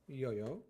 Yo, yo.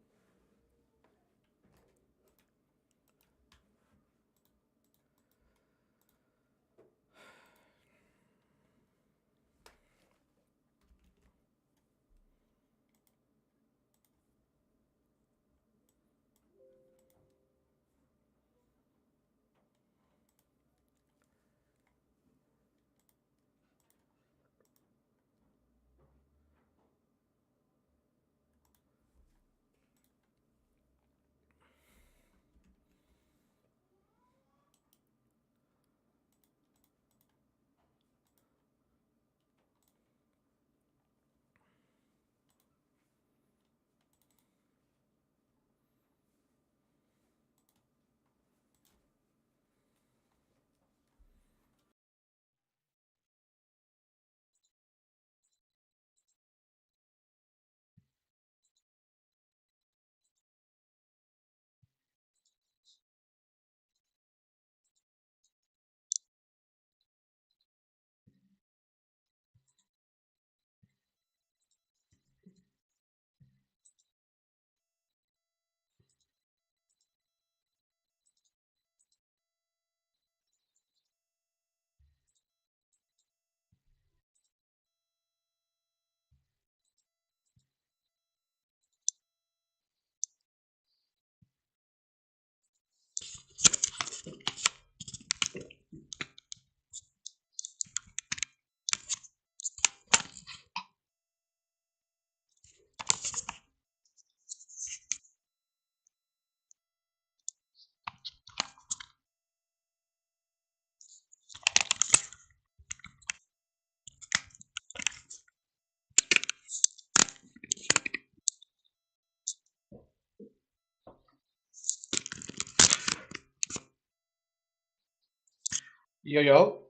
Yo, yo.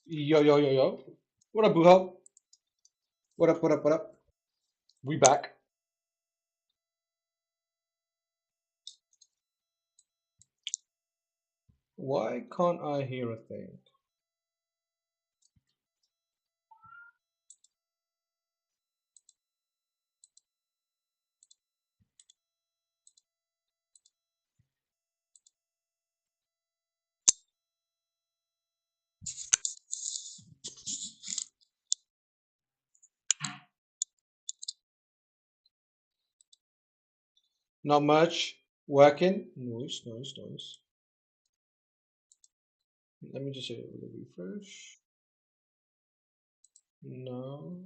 Yo, yo, yo, yo. What up, Buho? What up, what up, what up? We back. Why can't I hear a thing? Not much. Working. Noise, noise, noise. Let me just hit it with a refresh. No.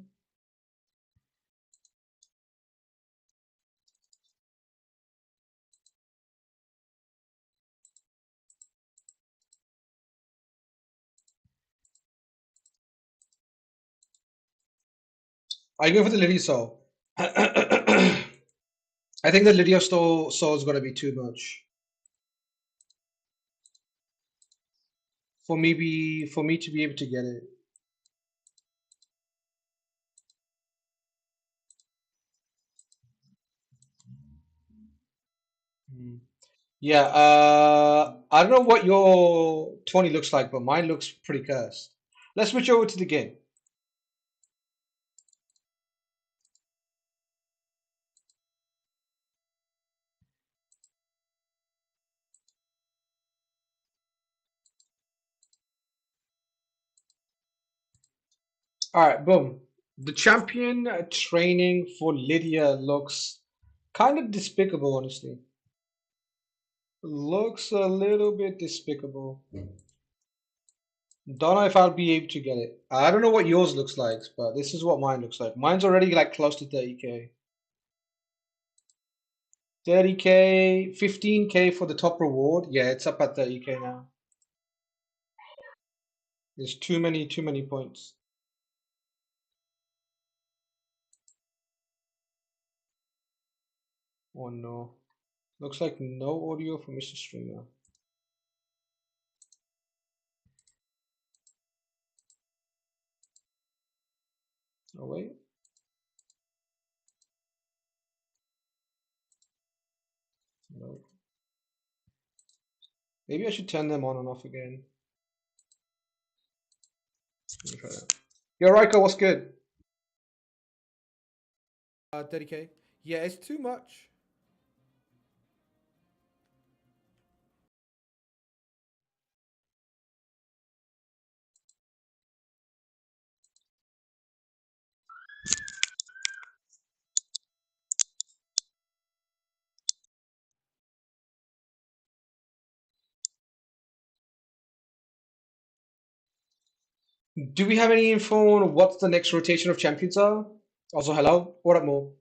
I go for the Lydia Soul. I think the Lydia Soul is gonna be too much for me to be able to get it. Hmm. Yeah, I don't know what your 20 looks like, but mine looks pretty cursed. Let's switch over to the game. All right, boom. The champion training for Lydia looks kind of despicable, honestly. Looks a little bit despicable. Don't know if I'll be able to get it. I don't know what yours looks like, but this is what mine looks like. Mine's already like close to 30k. 30k, 15k for the top reward. Yeah, it's up at 30k now. There's too many points. Oh no. Looks like no audio for Mr. Stringer. Oh wait. No. Maybe I should turn them on and off again. Let me try that. Yo, Raiko, what's good? 30k. Yeah, it's too much. Do we have any info on what the next rotation of champions are? Also, hello, what up, Mo?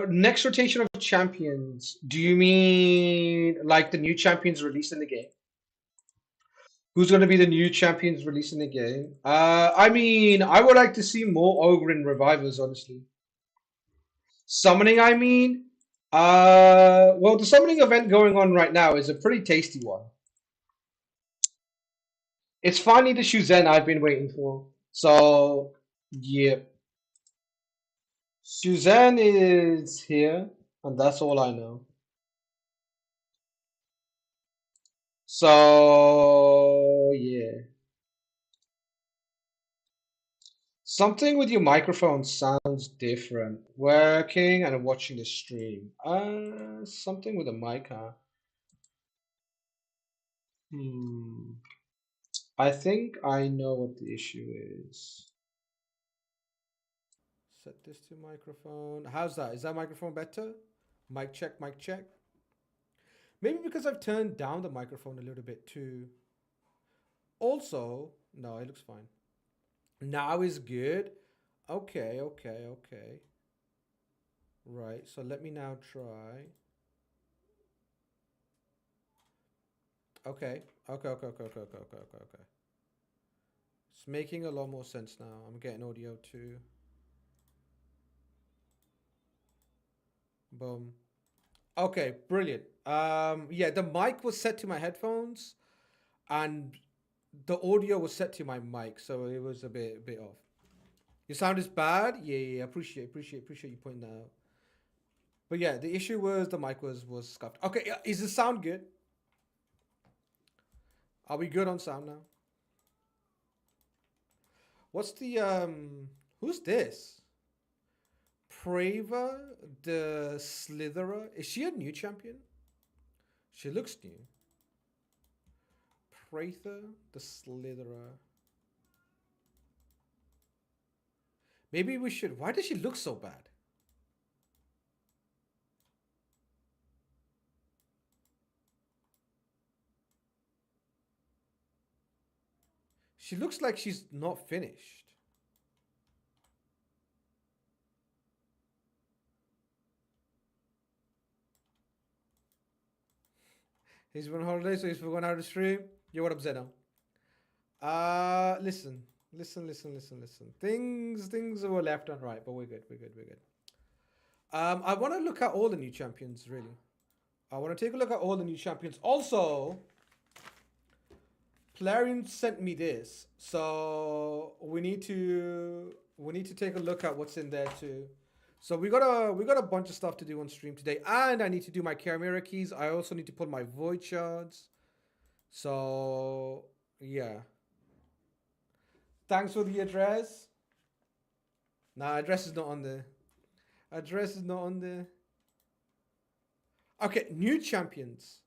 Next rotation of champions. Do you mean like the new champions released in the game? Who's going to be the new champions released in the game? I mean, I would like to see more Ogre revivers, honestly. Summoning, I mean, well, the summoning event going on right now is a pretty tasty one. It's finally the Shu-Zhen I've been waiting for. So, yeah, Suzanne is here, and that's all I know. So, yeah. Something with your microphone sounds different. Working and watching the stream. Something with a mic, huh? Hmm. I think I know what the issue is. Set this to microphone. How's that? Is that microphone better? Mic check, mic check. Maybe because I've turned down the microphone a little bit too. Also, no, it looks fine. Now is good. Okay, okay, okay. Right, so let me now try. Okay, okay, okay, okay, okay, okay, okay, okay, okay. It's making a lot more sense now. I'm getting audio too. Boom. Okay, brilliant. Yeah, the mic was set to my headphones, and the audio was set to my mic, so it was a bit off. Your sound is bad. Yeah, yeah, yeah. Appreciate you pointing that out. But yeah, the issue was the mic was scuffed. Okay, is the sound good? Are we good on sound now? What's the Who's this? Prava the Slitherer. Is she a new champion? She looks new. Prather the Slitherer. Maybe we should. Why does she look so bad? She looks like she's not finished. He's been on holiday, so he's going out to stream. Yo, what up, Zeno? Listen. Things were left and right, but we're good. I want to look at all the new champions, really. I want to take a look at all the new champions. Also, Plarion sent me this, so we need to take a look at what's in there too. So we got a bunch of stuff to do on stream today, and I need to do my Chimera keys. I also need to pull my void shards. So yeah, thanks for the address. Nah, address is not on there. Address is not on there. Okay, new champions.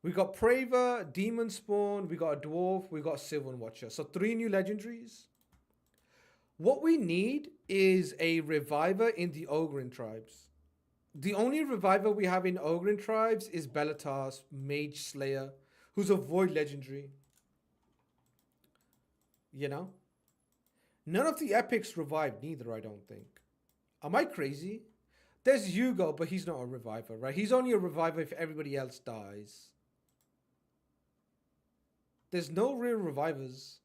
We got Praver, Demon Spawn, we got a Dwarf, we got Sylvan Watcher. So three new legendaries. What we need is a reviver in the Ogren tribes. The only reviver we have in Ogren tribes is Bellatar's Mage Slayer, who's a void legendary. You know? None of the epics revived neither, I don't think. Am I crazy? There's Hugo, but he's not a reviver, right? He's only a reviver if everybody else dies. There's no real revivers.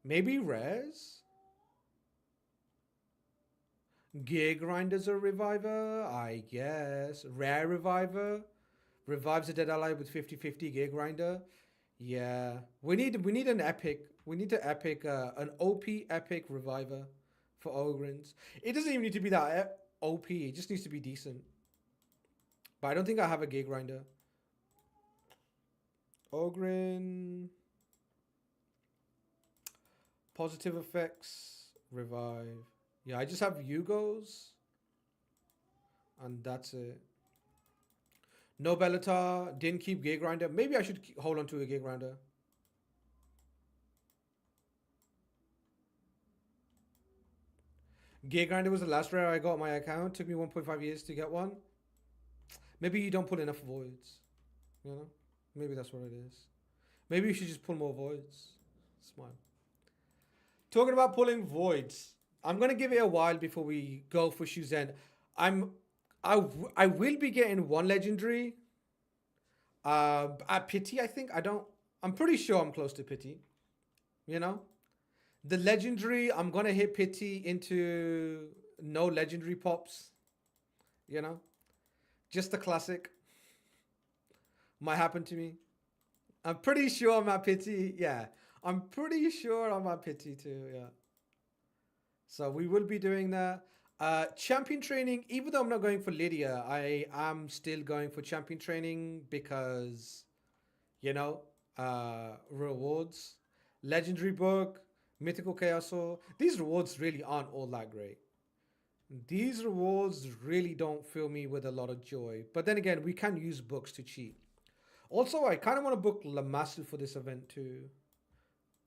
Maybe rares? Gear Grinder's a reviver, I guess. Rare reviver. Revives a dead ally with 50/50 Gear Grinder. Yeah. We need an epic. We need an OP epic reviver for Ogrins. It doesn't even need to be that OP. It just needs to be decent. But I don't think I have a Gear Grinder. Ogrin. Positive effects. Revive. Yeah, I just have Yugos. and that's it. No Bellator, didn't keep Gear Grinder. Maybe I should hold on to a Gear Grinder. Gear Grinder was the last rare I got on my account. Took me 1.5 years to get one. Maybe you don't pull enough voids. You know? Maybe that's what it is. Maybe you should just pull more voids. Smile. Talking about pulling voids, I'm gonna give it a while before we go for Shu-Zhen. I'm I will be getting one legendary. At Pity, I think. I don't I'm pretty sure I'm close to Pity. You know? The legendary, I'm gonna hit Pity into no legendary pops. You know? Just the classic. Might happen to me. I'm pretty sure I'm at Pity. Yeah. I'm pretty sure I'm at Pity too. Yeah. So we will be doing that. Champion training, even though I'm not going for Lydia, I am still going for champion training because, you know, rewards, legendary book, mythical chaos. So these rewards really aren't all that great. These rewards really don't fill me with a lot of joy. But then again, we can use books to cheat. Also, I kind of want to book Lamasu for this event too.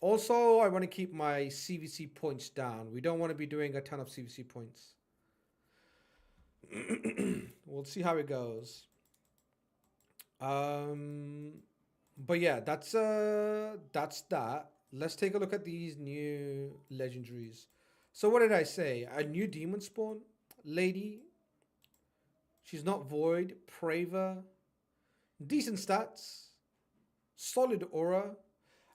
Also, I want to keep my CVC points down. We don't want to be doing a ton of CVC points. We'll see how it goes. But yeah, that's that. Let's take a look at these new legendaries. So what did I say? A new demon spawn lady. She's not void. Praver. Decent stats. Solid aura.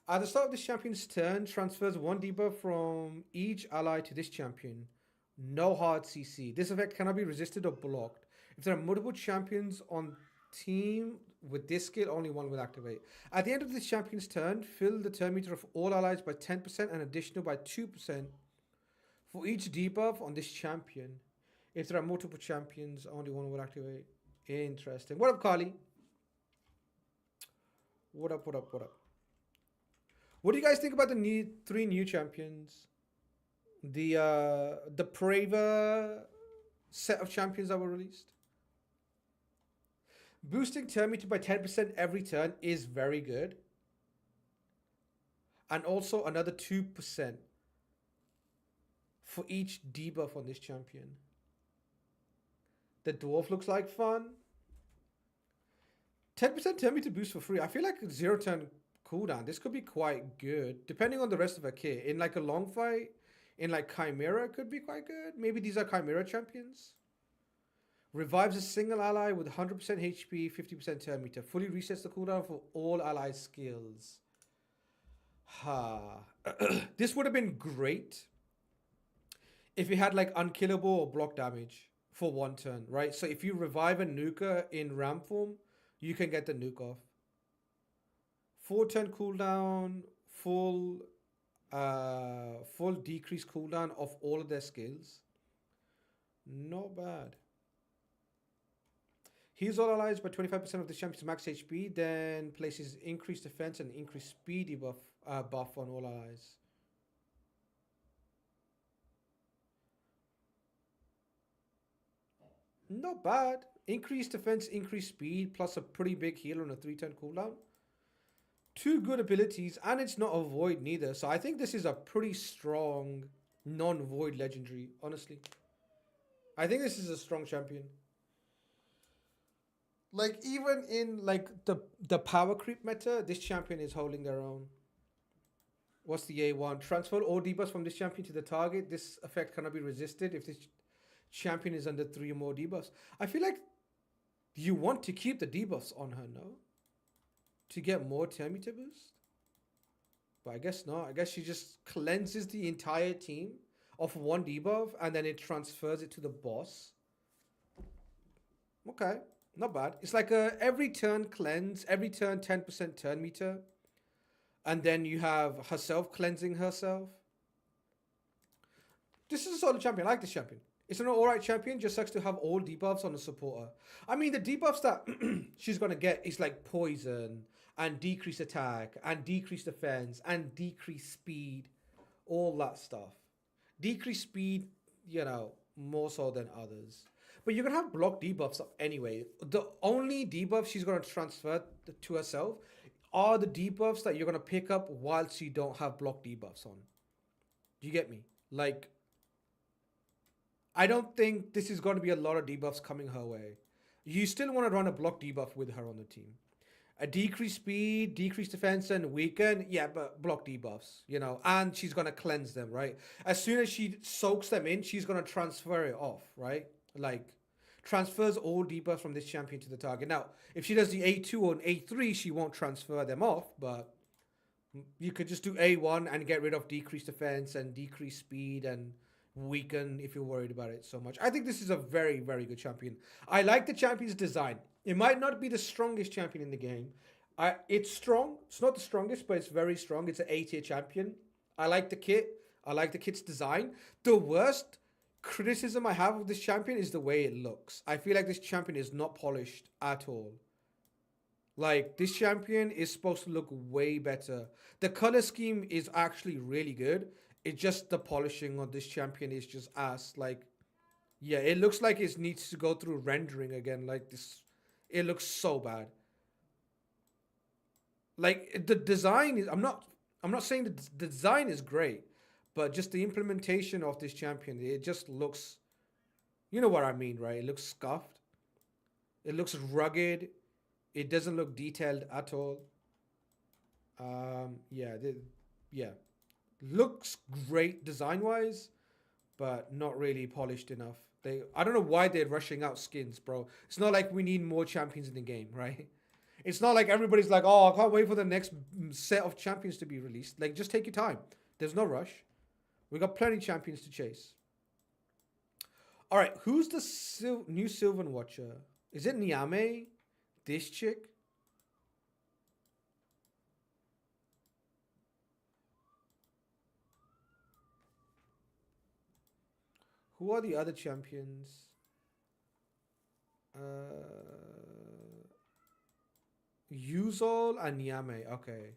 At the start of this champion's turn, transfers one debuff from each ally to this champion. No hard CC. This effect cannot be resisted or blocked. If there are multiple champions on team with this skill, only one will activate. At the end of this champion's turn, fill the turn meter of all allies by 10% and additional by 2% for each debuff on this champion. If there are multiple champions, only one will activate. Interesting. What up, Carly? What up, what up, what up? What do you guys think about the three new champions? The Praver set of champions that were released. Boosting turn meter by 10% every turn is very good. And also another 2% for each debuff on this champion. The dwarf looks like fun. 10% turn meter boost for free. I feel like 0 turn cooldown. This could be quite good. Depending on the rest of her kit. In like a long fight, in like Chimera, could be quite good. Maybe these are Chimera champions. Revives a single ally with 100% HP, 50% turn meter. Fully resets the cooldown for all ally skills. Ha. This would have been great if it had like unkillable or block damage for one turn, right? So if you revive a nuker in ram form, you can get the nuke off. 4 turn cooldown, full decrease cooldown of all of their skills. Not bad. Heals all allies by 25% of the champion's max HP, then places increased defense and increased speed debuff buff on all allies. Not bad. Increased defense, increased speed, plus a pretty big heal on a 3-turn cooldown. 2 good abilities, and it's not a void neither. So I think this is a pretty strong non-void legendary, honestly. I think this is a strong champion. Like, even in like the power creep meta, this champion is holding their own. What's the A1? Transfer all debuffs from this champion to the target. This effect cannot be resisted if this champion is under 3 or more debuffs. I feel like you want to keep the debuffs on her, no? To get more turn meter boost? But I guess not. I guess she just cleanses the entire team of 1 debuff and then it transfers it to the boss. Okay, not bad. It's like a every turn cleanse, every turn 10% turn meter. And then you have herself cleansing herself. This is a solid champion. I like this champion. It's an alright champion, just sucks to have all debuffs on a supporter. I mean, the debuffs that she's going to get is like poison and decrease attack and decrease defense and decrease speed. All that stuff. Decrease speed, you know, more so than others. But you're gonna have block debuffs up anyway. The only debuffs she's gonna transfer to herself are the debuffs that you're gonna pick up whilst you don't have block debuffs on. Do you get me? Like, I don't think this is going to be a lot of debuffs coming her way. You still want to run a block debuff with her on the team. A decreased speed, decreased defense, and weaken, yeah, but block debuffs, and she's gonna cleanse them, right? As soon as she soaks them in, she's gonna transfer it off, right? Like, transfers all debuffs from this champion to the target. Now, if she does the A2 or an A3, she won't transfer them off, but you could just do A1 and get rid of decreased defense and decreased speed and weaken if you're worried about it so much. I think this is a very, very good champion. I like the champion's design. It might not be the strongest champion in the game. It's strong. It's not the strongest, but it's very strong. It's an A-tier champion. I like the kit. I like the kit's design. The worst criticism I have of this champion is the way it looks. I feel like this champion is not polished at all. Like, this champion is supposed to look way better. The color scheme is actually really good. It's just the polishing of this champion is just ass. Like, yeah, it looks like it needs to go through rendering again. Like, this, it looks so bad. Like, the design is, I'm not saying the design is great, but just the implementation of this champion, it just looks, you know what I mean, right? It looks scuffed. It looks rugged. It doesn't look detailed at all. Yeah, yeah, looks great design wise, but not really polished enough. I don't know why they're rushing out skins, bro. It's not like we need more champions in the game, right? It's not like everybody's like, oh, I can't wait for the next set of champions to be released. Like, just take your time. There's no rush. We got plenty of champions to chase. All right, who's the new Sylvan Watcher? Is it Niame? This chick? Who are the other champions? Yuzol and Niame. Okay.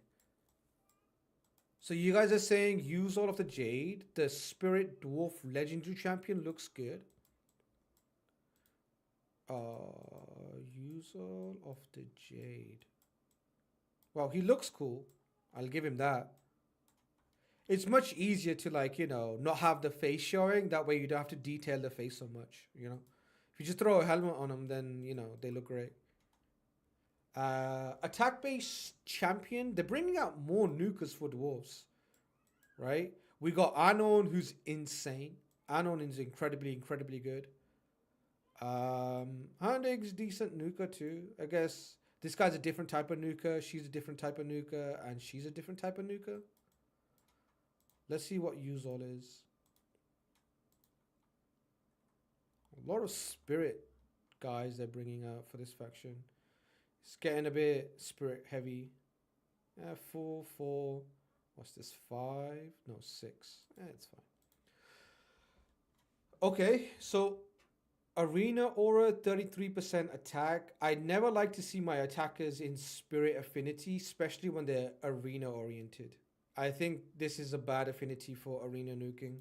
So you guys are saying Yuzol of the Jade, the Spirit Dwarf Legendary Champion, looks good. Yuzol of the Jade. Well, he looks cool. I'll give him that. It's much easier to, like, not have the face showing. That way you don't have to detail the face so much. If you just throw a helmet on them, then, they look great. Attack-based champion. They're bringing out more nukers for dwarves, right? We got Anon, who's insane. Anon is incredibly, incredibly good. Handig's decent nuka too. I guess this guy's a different type of nuka. She's a different type of nuka, and she's a different type of nuka. Let's see what Yuzol is. A lot of spirit guys they're bringing out for this faction. It's getting a bit spirit heavy. 4, 4. What's this? 5? No, 6. It's fine. Okay, so Arena Aura, 33% attack. I never like to see my attackers in spirit affinity, especially when they're arena oriented. I think this is a bad affinity for arena nuking.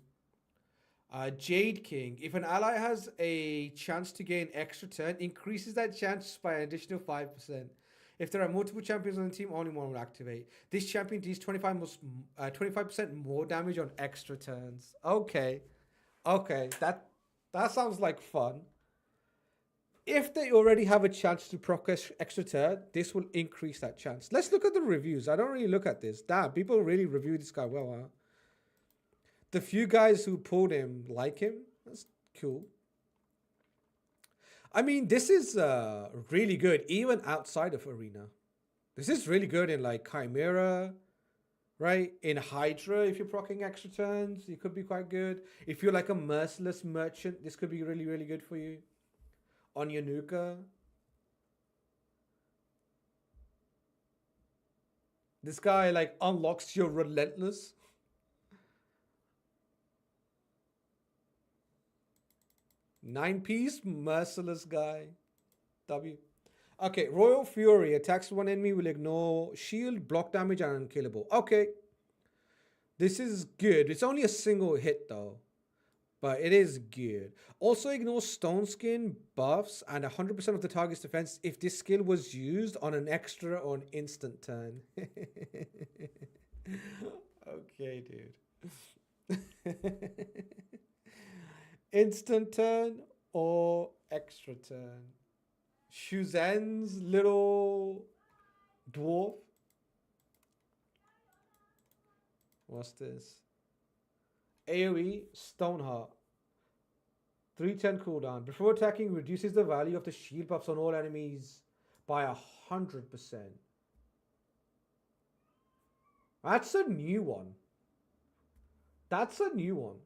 Jade King. If an ally has a chance to gain extra turn, increases that chance by an additional 5%. If there are multiple champions on the team, only one will activate. This champion deals 25% more damage on extra turns. Okay. Okay, that sounds like fun. If they already have a chance to proc extra turn, this will increase that chance. Let's look at the reviews. I don't really look at this. Damn, people really review this guy well, huh? The few guys who pulled him like him. That's cool. I mean, this is really good, even outside of Arena. This is really good in, like, Chimera, right? In Hydra, if you're proccing extra turns, it could be quite good. If you're like a merciless merchant, this could be really, really good for you. On your nuka. This guy, like, unlocks your relentless. Nine-piece merciless guy. W. Okay, Royal Fury attacks one enemy, will ignore shield, block damage, and unkillable. Okay. This is good. It's only a single hit, though. but it is good. Also, ignore stone skin buffs and 100% of the target's defense if this skill was used on an extra or an instant turn. Okay, dude. Instant turn or extra turn? Shu-Zhen's little dwarf. What's this? AoE Stoneheart. 310 cooldown. Before attacking, reduces the value of the shield buffs on all enemies by 100%. That's a new one. That's a new one.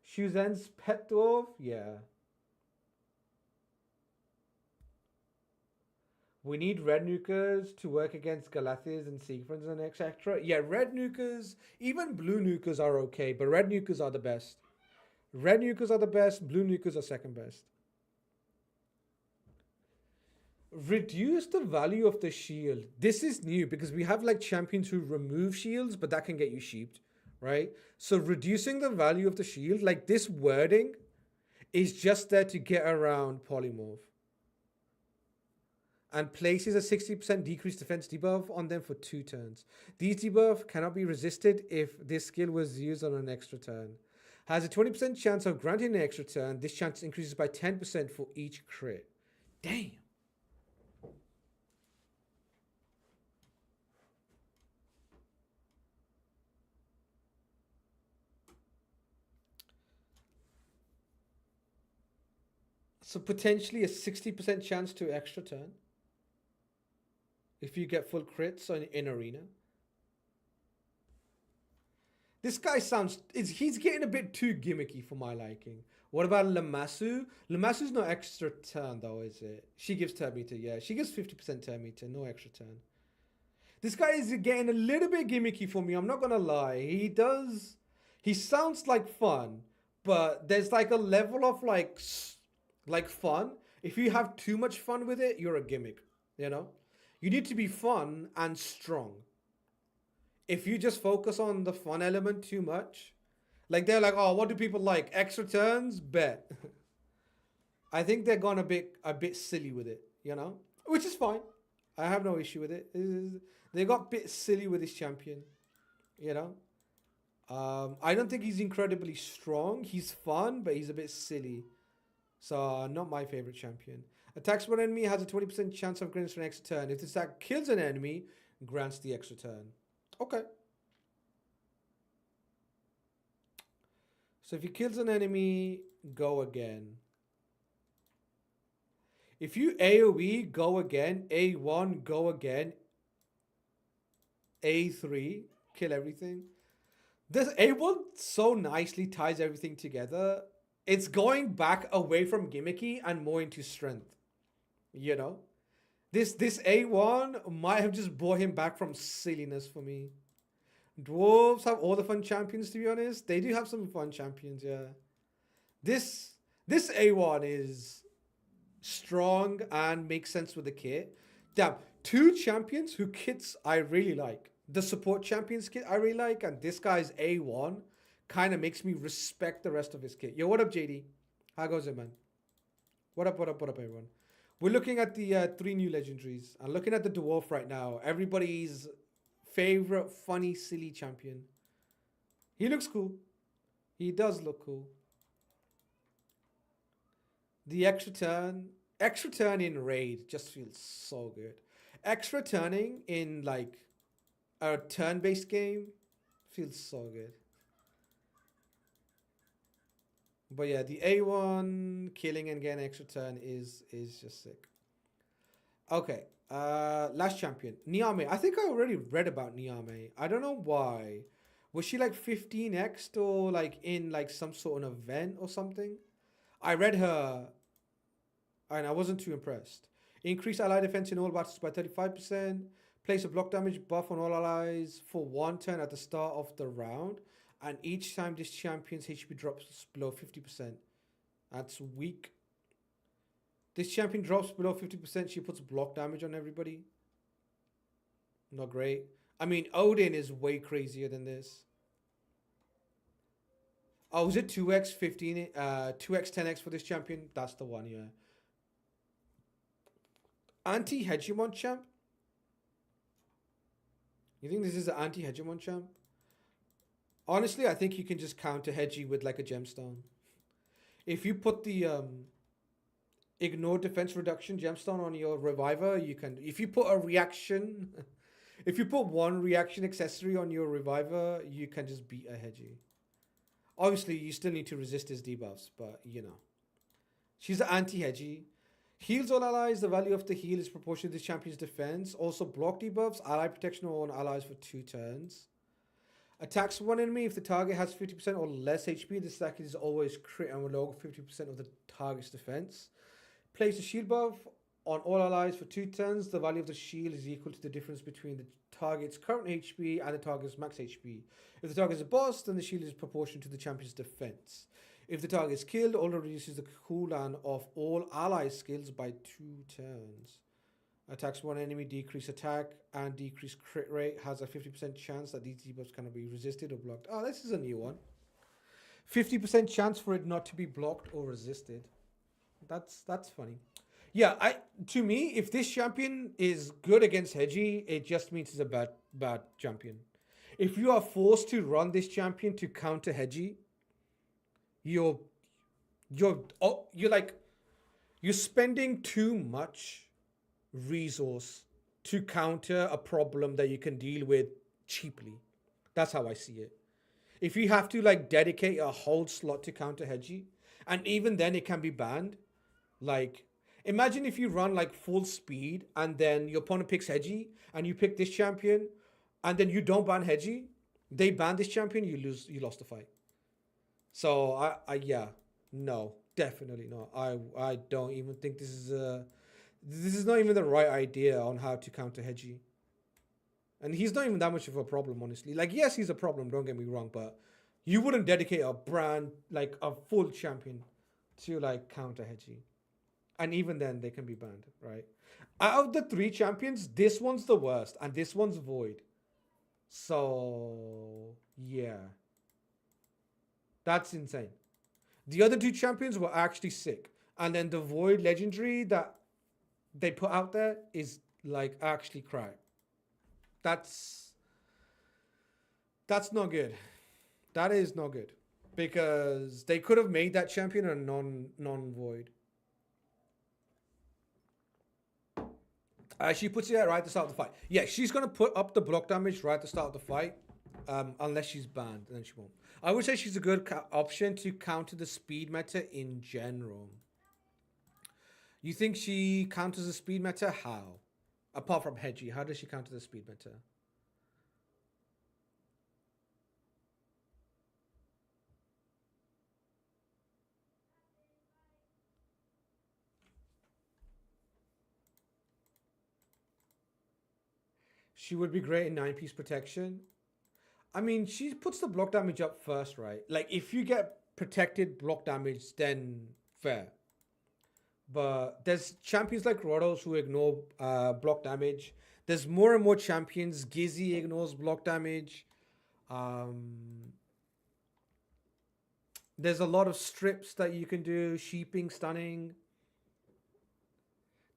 Shu-Zhen's pet dwarf? Yeah. We need red nukers to work against Galathis and Siegfrieds and etc. Yeah, red nukers, even blue nukers are okay, but red nukers are the best. Red nukers are the best, blue nukers are second best. Reduce the value of the shield. This is new because we have like champions who remove shields, but that can get you sheeped, right? So reducing the value of the shield, like this wording, is just there to get around polymorph. And places a 60% decreased defense debuff on them for 2 turns. These debuff cannot be resisted if this skill was used on an extra turn. Has a 20% chance of granting an extra turn. This chance increases by 10% for each crit. Damn. So potentially a 60% chance to extra turn if you get full crits in arena. This guy sounds he's getting a bit too gimmicky for my liking. What about Lamasu? Lamasu's no extra turn though, is it? She gives turn meter, yeah. She gives 50% turn meter, no extra turn. This guy is getting a little bit gimmicky for me, I'm not gonna lie. He sounds like fun, but there's like a level of like fun. If you have too much fun with it, you're a gimmick, you know? You need to be fun and strong. If you just focus on the fun element too much, like they're like, oh, what do people like? Extra turns? Bet. I think they're gone a bit silly with it, you know? Which is fine. I have no issue with it. They got a bit silly with this champion, you know? I don't think he's incredibly strong. He's fun, but he's a bit silly. So, not my favorite champion. Attacks one enemy has a 20% chance of granting an extra turn. If this attack kills an enemy, grants the extra turn. Okay. So if he kills an enemy, go again. If you AoE, go again. A1, go again. A3, kill everything. This A1 so nicely ties everything together. It's going back away from gimmicky and more into strength. You know? This A1 might have just brought him back from silliness for me. Dwarves have all the fun champions, to be honest. They do have some fun champions, yeah. This A1 is strong and makes sense with the kit. Damn, 2 champions who kits I really like. The support champions kit I really like, and this guy's A1 kind of makes me respect the rest of his kit. Yo, what up, JD? How goes it, man? What up, everyone? We're looking at the 3 new legendaries. I'm looking at the dwarf right now. Everybody's favorite funny, silly champion. He looks cool. He does look cool. The extra turn in raid just feels so good. Extra turning in like a turn-based game feels so good. But yeah, the A1 killing and getting extra turn is just sick. Okay, last champion, Niame. I think I already read about Niame. I don't know why. Was she like 15x or like in like some sort of event or something? I read her and I wasn't too impressed. Increase ally defense in all battles by 35%. Place a block damage buff on all allies for 1 turn at the start of the round. And each time this champion's HP drops below 50%. That's weak. This champion drops below 50%. She puts block damage on everybody. Not great. I mean, Odin is way crazier than this. Oh, was it 2x 15 2x 10x for this champion? That's the one, yeah. Anti-hegemon champ? You think this is an anti-hegemon champ? Honestly, I think you can just counter Hedgie with like a gemstone. If you put the ignore defense reduction gemstone on your reviver, you can. If you put a reaction, if you put one reaction accessory on your reviver, you can just beat a Hedgie. Obviously, you still need to resist his debuffs, but you know. She's an anti-Hedgie. Heals all allies. The value of the heal is proportional to the champion's defense. Also, block debuffs, ally protection on allies for 2 turns. Attacks one enemy if the target has 50% or less HP. This attack is always crit and will lower 50% of the target's defense. Place a shield buff on all allies for 2 turns. The value of the shield is equal to the difference between the target's current HP and the target's max HP. If the target is a boss, then the shield is proportional to the champion's defense. If the target is killed, also reduces the cooldown of all ally skills by 2 turns. Attacks one enemy, decrease attack and decrease crit rate. Has a 50% chance that these debuffs cannot be resisted or blocked. Oh, this is a new one. 50% chance for it not to be blocked or resisted. That's funny. Yeah, to me, if this champion is good against Hedgie, it just means it's a bad champion. If you are forced to run this champion to counter Hedgie, you're like you're spending too much resource to counter a problem that you can deal with cheaply. That's how I see it. If you have to like dedicate a whole slot to counter Hedgie, and even then it can be banned. Like, imagine if you run like full speed and then your opponent picks Hedgie and you pick this champion and then you don't ban Hedgie, they ban this champion, you lost the fight. So yeah, no, definitely not. I don't even think this is not even the right idea on how to counter Hedgie. And he's not even that much of a problem, honestly. Like, yes, he's a problem, don't get me wrong, but you wouldn't dedicate a brand, like a full champion to like counter Hedgie. And even then, they can be banned, right? Out of the 3 champions, this one's the worst, and this one's Void. So, yeah. That's insane. The other 2 champions were actually sick. And then the Void Legendary that they put out there is like actually crap. That's not good. That is not good. Because they could have made that champion a non-void. She puts it right at the start of the fight. Yeah, she's going to put up the block damage right at the start of the fight. Unless she's banned, then she won't. I would say she's a good option to counter the speed meta in general. You think she counters the speed meta? How? Apart from Hedgie, how does she counter the speed meta? She would be great in 9-piece protection. I mean, she puts the block damage up first, right? Like, if you get protected block damage, then fair. But there's champions like Rotos who ignore block damage. There's more and more champions. Gizzy ignores block damage. There's a lot of strips that you can do. Sheeping, stunning.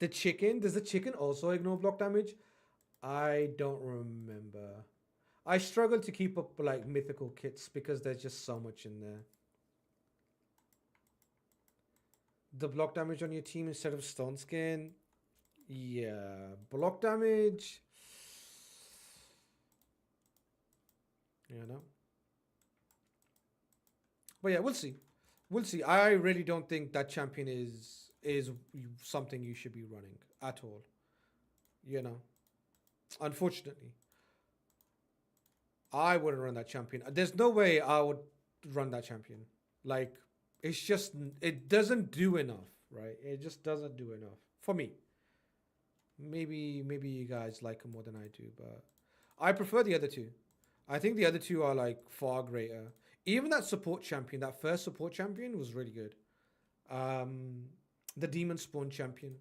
The chicken. Does the chicken also ignore block damage? I don't remember. I struggle to keep up like mythical kits because there's just so much in there. The block damage on your team instead of stone skin. Yeah, block damage. Yeah, no. But yeah, we'll see. We'll see. I really don't think that champion is something you should be running at all. You know, unfortunately, I wouldn't run that champion. There's no way I would run that champion. Like, it's just it doesn't do enough, right? It just doesn't do enough for me. Maybe you guys like him more than I do, but I prefer the other two. I think the other two are like far greater. Even that support champion, that first support champion was really good. Um, the demon spawn champion.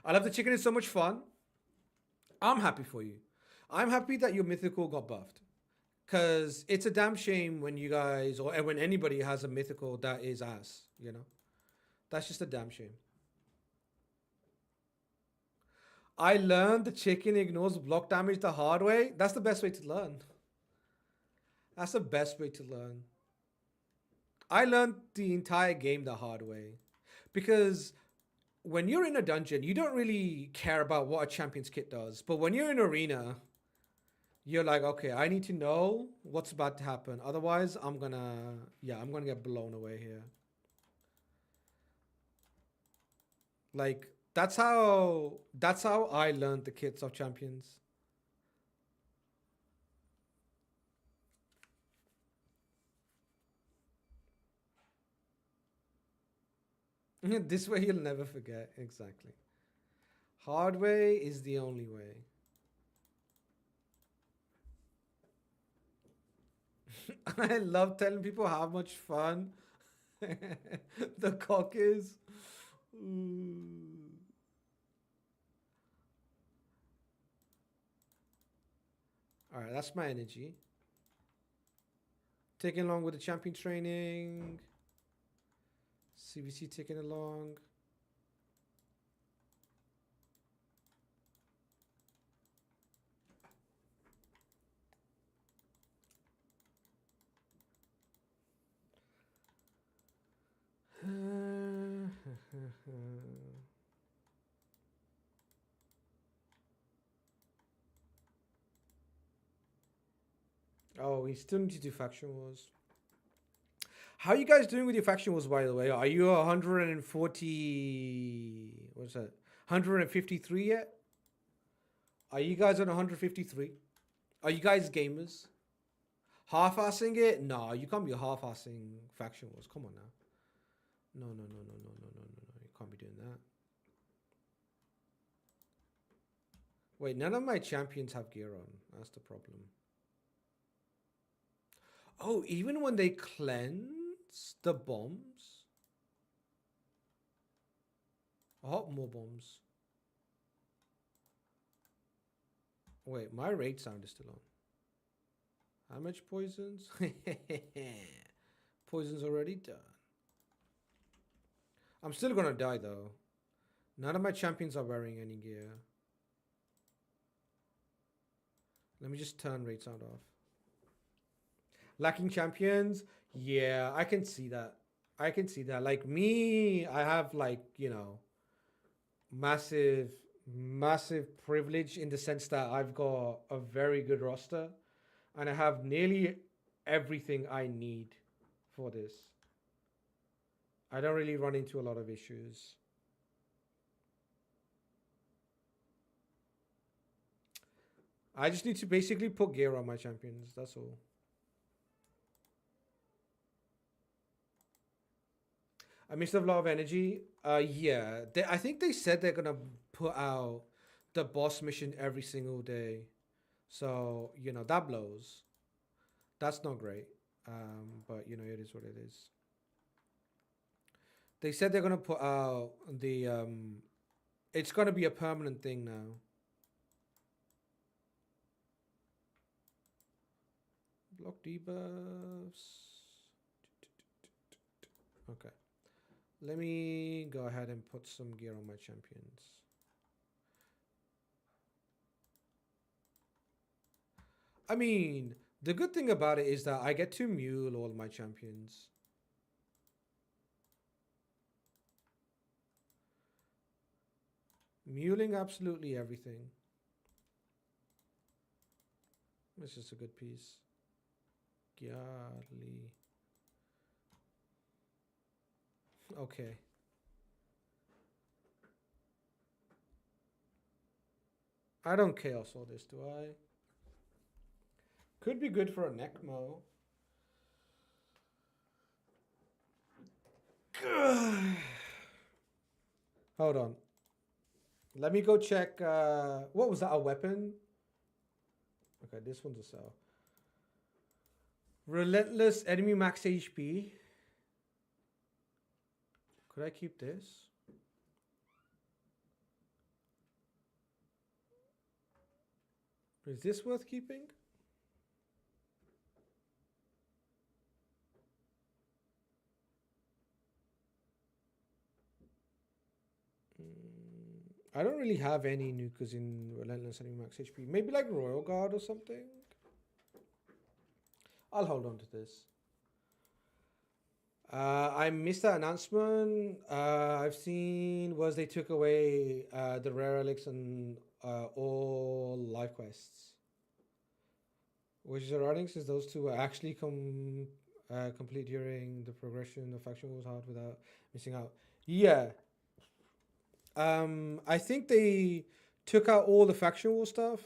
I love the chicken. It's so much fun. I'm happy for you. I'm happy that your mythical got buffed. Because it's a damn shame when you guys or when anybody has a mythical that is ass, you know? That's just a damn shame. I learned the chicken ignores block damage the hard way. That's the best way to learn. That's the best way to learn. I learned the entire game the hard way. Because when you're in a dungeon, you don't really care about what a champion's kit does. But when you're in arena, you're like, okay, I need to know what's about to happen. Otherwise, I'm gonna get blown away here. Like that's how I learned the kits of champions. This way you'll never forget. Exactly. Hard way is the only way. I love telling people how much fun the cock is. Ooh. All right, that's my energy. Taking along with the champion training. CVC taking along. Oh, we still need to do faction wars. How are you guys doing with your faction wars, by the way? Are you 140? What's that? 153 yet? Are you guys on 153? Are you guys gamers? Half-assing it? No, you can't be half-assing faction wars. Come on now. No, no, no, no, no, no, no, no, no. You can't be doing that. Wait, none of my champions have gear on. That's the problem. Oh, even when they cleanse the bombs? Oh, more bombs. Wait, my raid sound is still on. How much poisons? Poison's already done. I'm still gonna die though. None of my champions are wearing any gear. Let me just turn raid sound off. Lacking champions? Yeah, I can see that. I can see that. Like me, I have like, massive, massive privilege in the sense that I've got a very good roster and I have nearly everything I need for this. I don't really run into a lot of issues. I just need to basically put gear on my champions. That's all. I missed a lot of energy. Yeah, I think they said they're gonna put out the boss mission every single day, so that blows. That's not great. But it is what it is. They said they're gonna put out the it's gonna be a permanent thing now. Block debuffs. Okay. Let me go ahead and put some gear on my champions. I mean, the good thing about it is that I get to mule all my champions. Muling absolutely everything. This is a good piece. Gyarli. Okay. I don't chaos all this, do I? Could be good for a Necmo. Hold on. Let me go check. What was that? A weapon? Okay, this one's a sell. Relentless enemy max HP. Could I keep this? Is this worth keeping? I don't really have any nukers in Relentless Enemy Max HP. Maybe like Royal Guard or something. I'll hold on to this. I missed that announcement. I've seen was they took away the rare relics and all life quests, which is ironic since those two were actually complete during the progression of faction wars hard without missing out. Yeah, I think they took out all the faction war stuff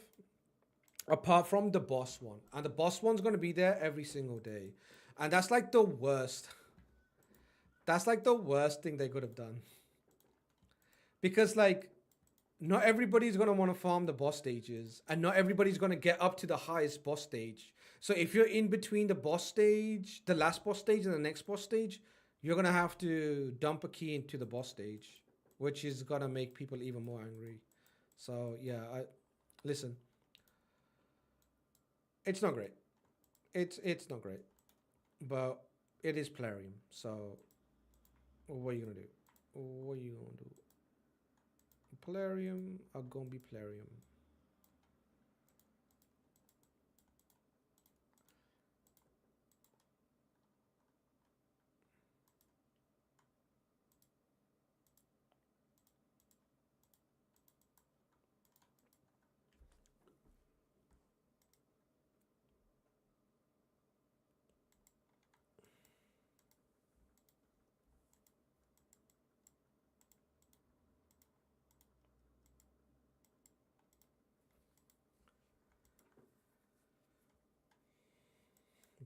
apart from the boss one, and the boss one's gonna be there every single day, and that's like the worst. That's like the worst thing they could have done because like not everybody's gonna want to farm the boss stages, and not everybody's gonna get up to the highest boss stage. So if you're in between the boss stage, the last boss stage, and the next boss stage, you're gonna have to dump a key into the boss stage, which is gonna make people even more angry. So yeah, I listen. It's not great. It's not great, but it is Plarium. So what are you gonna do? What are you gonna do? Plarium are gonna be Plarium.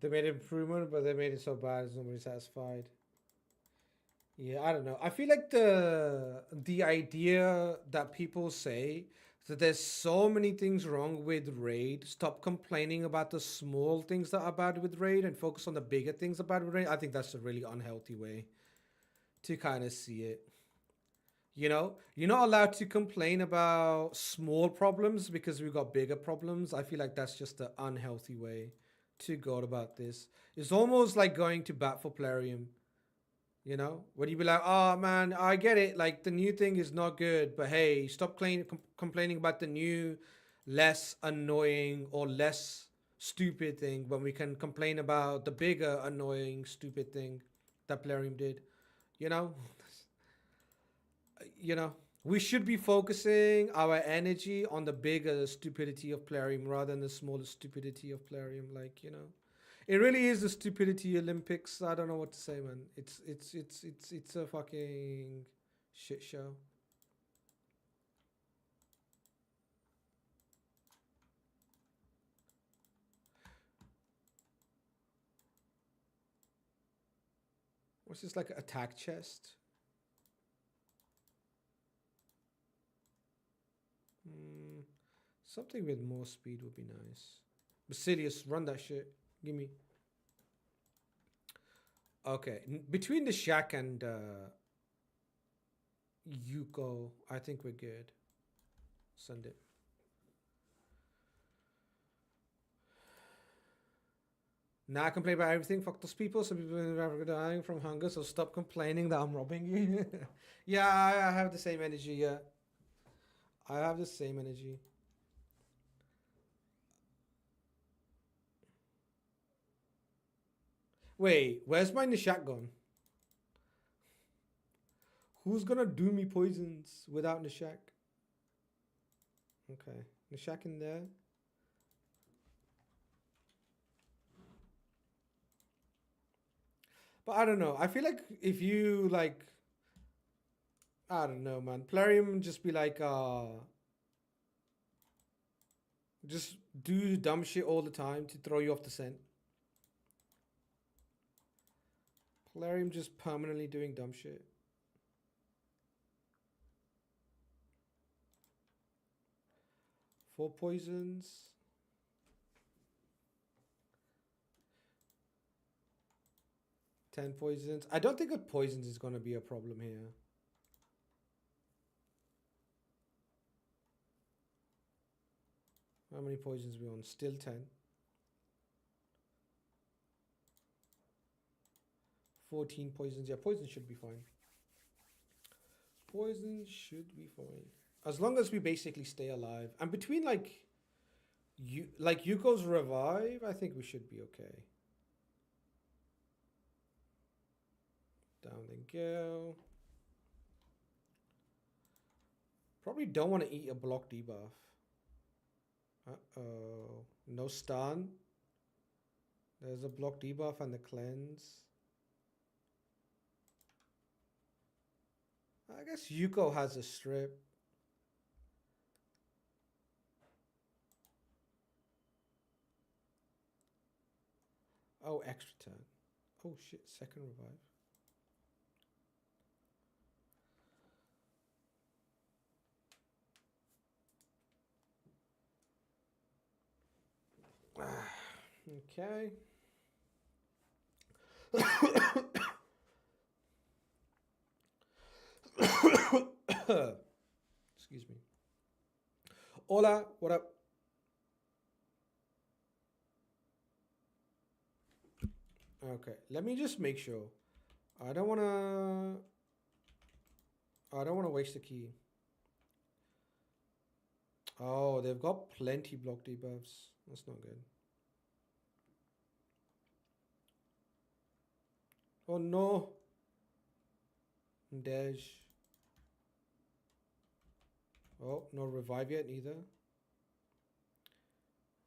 They made improvement, but they made it so bad as nobody's satisfied. Yeah, I don't know. I feel like the idea that people say that there's so many things wrong with Raid. Stop complaining about the small things that are bad with Raid and focus on the bigger things that are bad with Raid. I think that's a really unhealthy way to kind of see it. You know, you're not allowed to complain about small problems because we've got bigger problems. I feel like that's just an unhealthy way to go about this. It's almost like going to bat for Plarium. You know, when you be like, "Oh man, I get it. Like the new thing is not good, but hey, stop complaining about the new, less annoying or less stupid thing when we can complain about the bigger annoying stupid thing that Plarium did." You know, you know, we should be focusing our energy on the bigger stupidity of Plarium rather than the smaller stupidity of Plarium. Like you know. It really is the stupidity Olympics. I don't know what to say, man. It's a fucking shit show. What's this like attack chest? Hmm, something with more speed would be nice. Basilius, run that shit. Give me. Okay, between the Shack and Yuko, I think we're good. Send it. Now I complain about everything. Fuck those people. Some people in Africa dying from hunger, so stop complaining that I'm robbing you. Yeah, I have the same energy. Yeah, I have the same energy. Wait, where's my Nishak gone? Who's gonna do me poisons without Nishak? Okay, Nishak in there. But I don't know. I feel like if you like, I don't know, man. Plarium just be like, just do dumb shit all the time to throw you off the scent. Plarium just permanently doing dumb shit. Four poisons. 10 poisons. I don't think a poisons is gonna be a problem here. How many poisons we on? Still 10. 14 poisons. Yeah, poison should be fine. Poison should be fine. As long as we basically stay alive. And between like Yuko's revive, I think we should be okay. Down they go. Probably don't want to eat a block debuff. Uh-oh. No stun. There's a block debuff and the cleanse. I guess Yuko has a strip. Oh, extra turn. Oh shit, second revive. Okay. Excuse me. Hola, what up? Okay, let me just make sure. I don't wanna. I don't wanna waste the key. Oh, they've got plenty block debuffs. That's not good. Oh no. Dej. Oh, no revive yet either.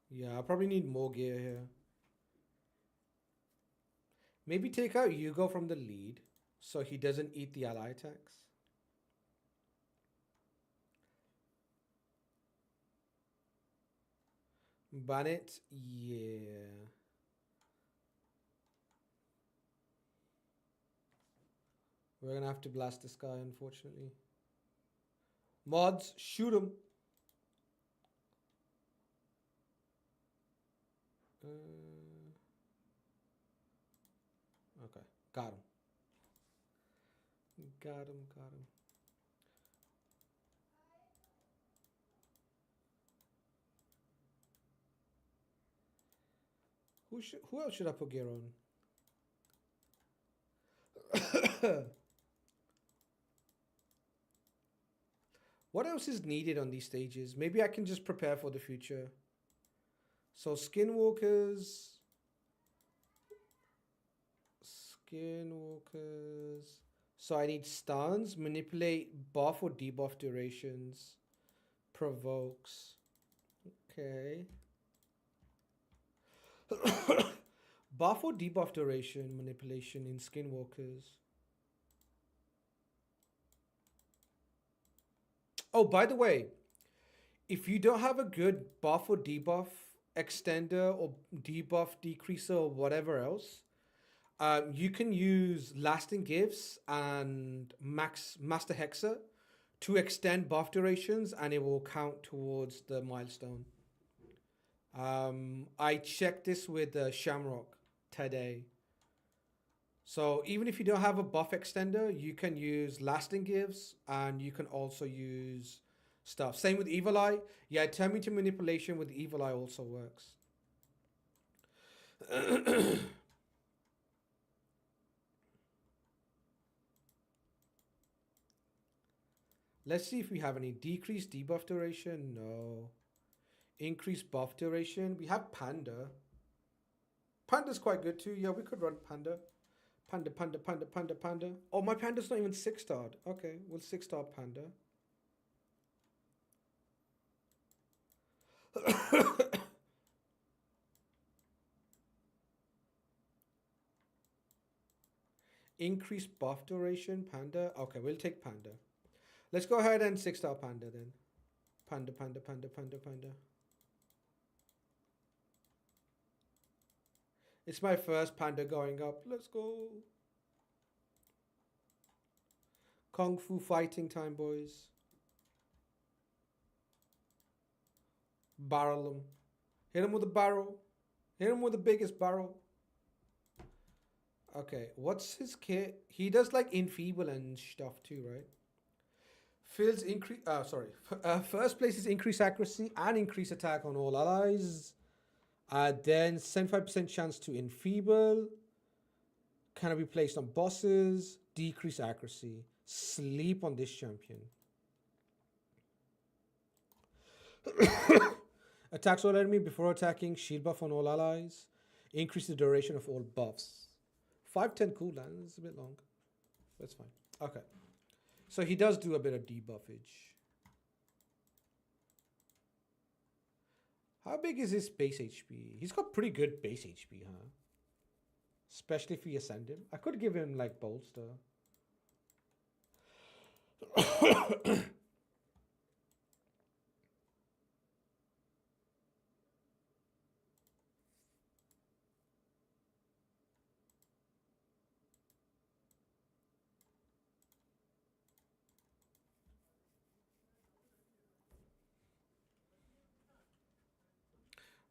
Yeah, I probably need more gear here. Maybe take out Yugo from the lead so he doesn't eat the ally attacks. Ban it? Yeah. We're gonna have to blast this guy, unfortunately. Mods, shoot him. Okay, got him. Got him, got him. Who else should I put gear on? What else is needed on these stages? Maybe I can just prepare for the future. So skinwalkers. Skinwalkers. So I need stuns, manipulate buff or debuff durations, provokes. Okay. Buff or debuff duration manipulation in skinwalkers. Oh, by the way, if you don't have a good buff or debuff extender or debuff decreaser or whatever else, you can use lasting gifts and master hexer to extend buff durations, and it will count towards the milestone. I checked this with Shamrock today. So even if you don't have a buff extender, you can use lasting gifts, and you can also use stuff. Same with Evil Eye. Yeah, turn me to manipulation with Evil Eye also works. Let's see if we have any decreased debuff duration. No. Increased buff duration. We have Panda. Panda's quite good too. Yeah, we could run Panda. Panda, Panda, Panda, Panda, Panda. Oh, my Panda's not even 6-starred. Okay, we'll 6-star Panda. Increased buff duration, Panda. Okay, we'll take Panda. Let's go ahead and 6-star Panda then. Panda, Panda, Panda, Panda, Panda. It's my first Panda going up. Let's go. Kung Fu fighting time, boys. Barrel him. Hit him with a barrel. Hit him with the biggest barrel. Okay, what's his kit? He does like enfeeble and stuff too, right? Fills increase. First place is increase accuracy and increase attack on all allies. Then 75% chance to enfeeble. Cannot be placed on bosses. Decrease accuracy. Sleep on this champion. Attacks all enemy before attacking. Shield buff on all allies. Increase the duration of all buffs. 510 cooldown. It's a bit long. That's fine. Okay. So he does do a bit of debuffage. How big is his base HP? He's got pretty good base HP, huh? Especially if we ascend him. I could give him like bolster.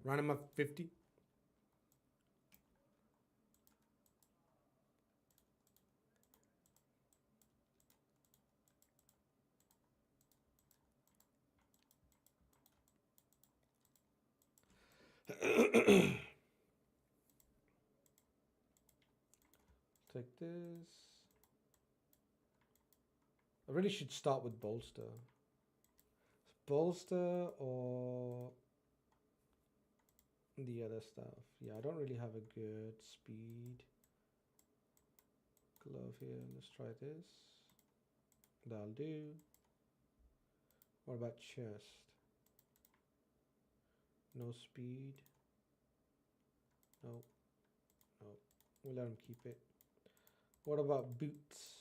Run him up 50. Take this. I really should start with bolster. Bolster or the other stuff. Yeah, I don't really have a good speed glove here. Let's try this. That'll do. What about chest? No speed. No. No. We'll let him keep it. What about boots?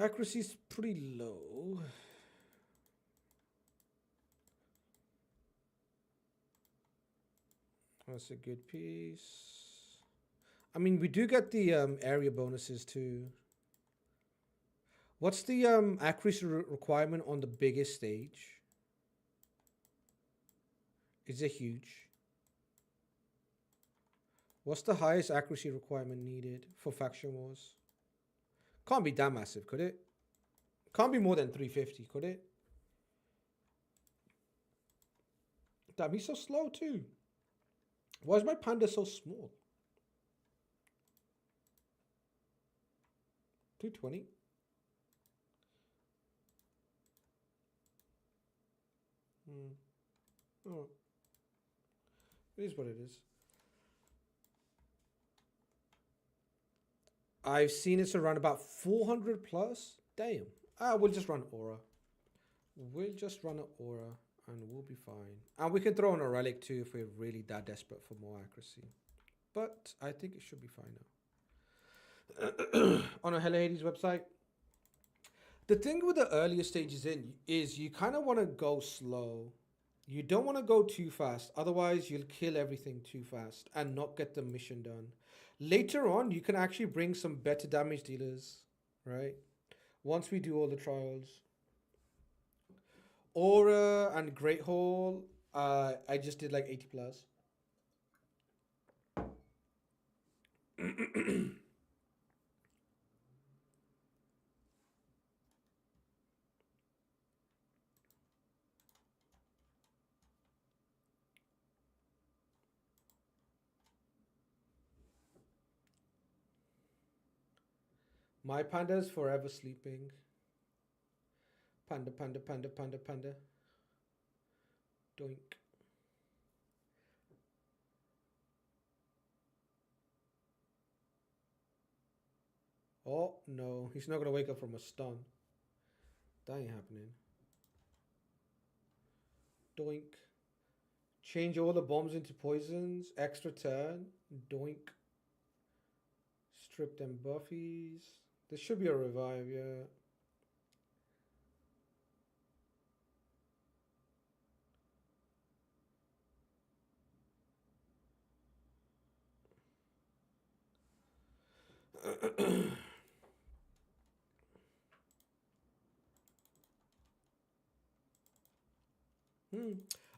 Accuracy's pretty low. That's a good piece. I mean, we do get the area bonuses too. What's the accuracy requirement on the biggest stage? Is it huge? What's the highest accuracy requirement needed for faction wars? Can't be that massive, could it? Can't be more than 350, could it? Damn, he's so slow too. Why is my panda so small? 220. Oh. It is what it is. I've seen it's around about 400 plus. Damn. We'll just run aura. We'll just run an aura and we'll be fine. And we can throw in a relic too if we're really that desperate for more accuracy. But I think it should be fine now. On a Hello Hades website. The thing with the earlier stages in is you kind of want to go slow. You don't want to go too fast. Otherwise, you'll kill everything too fast and not get the mission done. Later on, you can actually bring some better damage dealers, right? Once we do all the trials. Aura and Great Hall, I just did like 80 plus. My panda is forever sleeping. Panda, panda, panda, panda, panda. Doink. Oh, no. He's not going to wake up from a stun. That ain't happening. Doink. Change all the bombs into poisons. Extra turn. Doink. Strip them buffies. There should be a revive, yeah.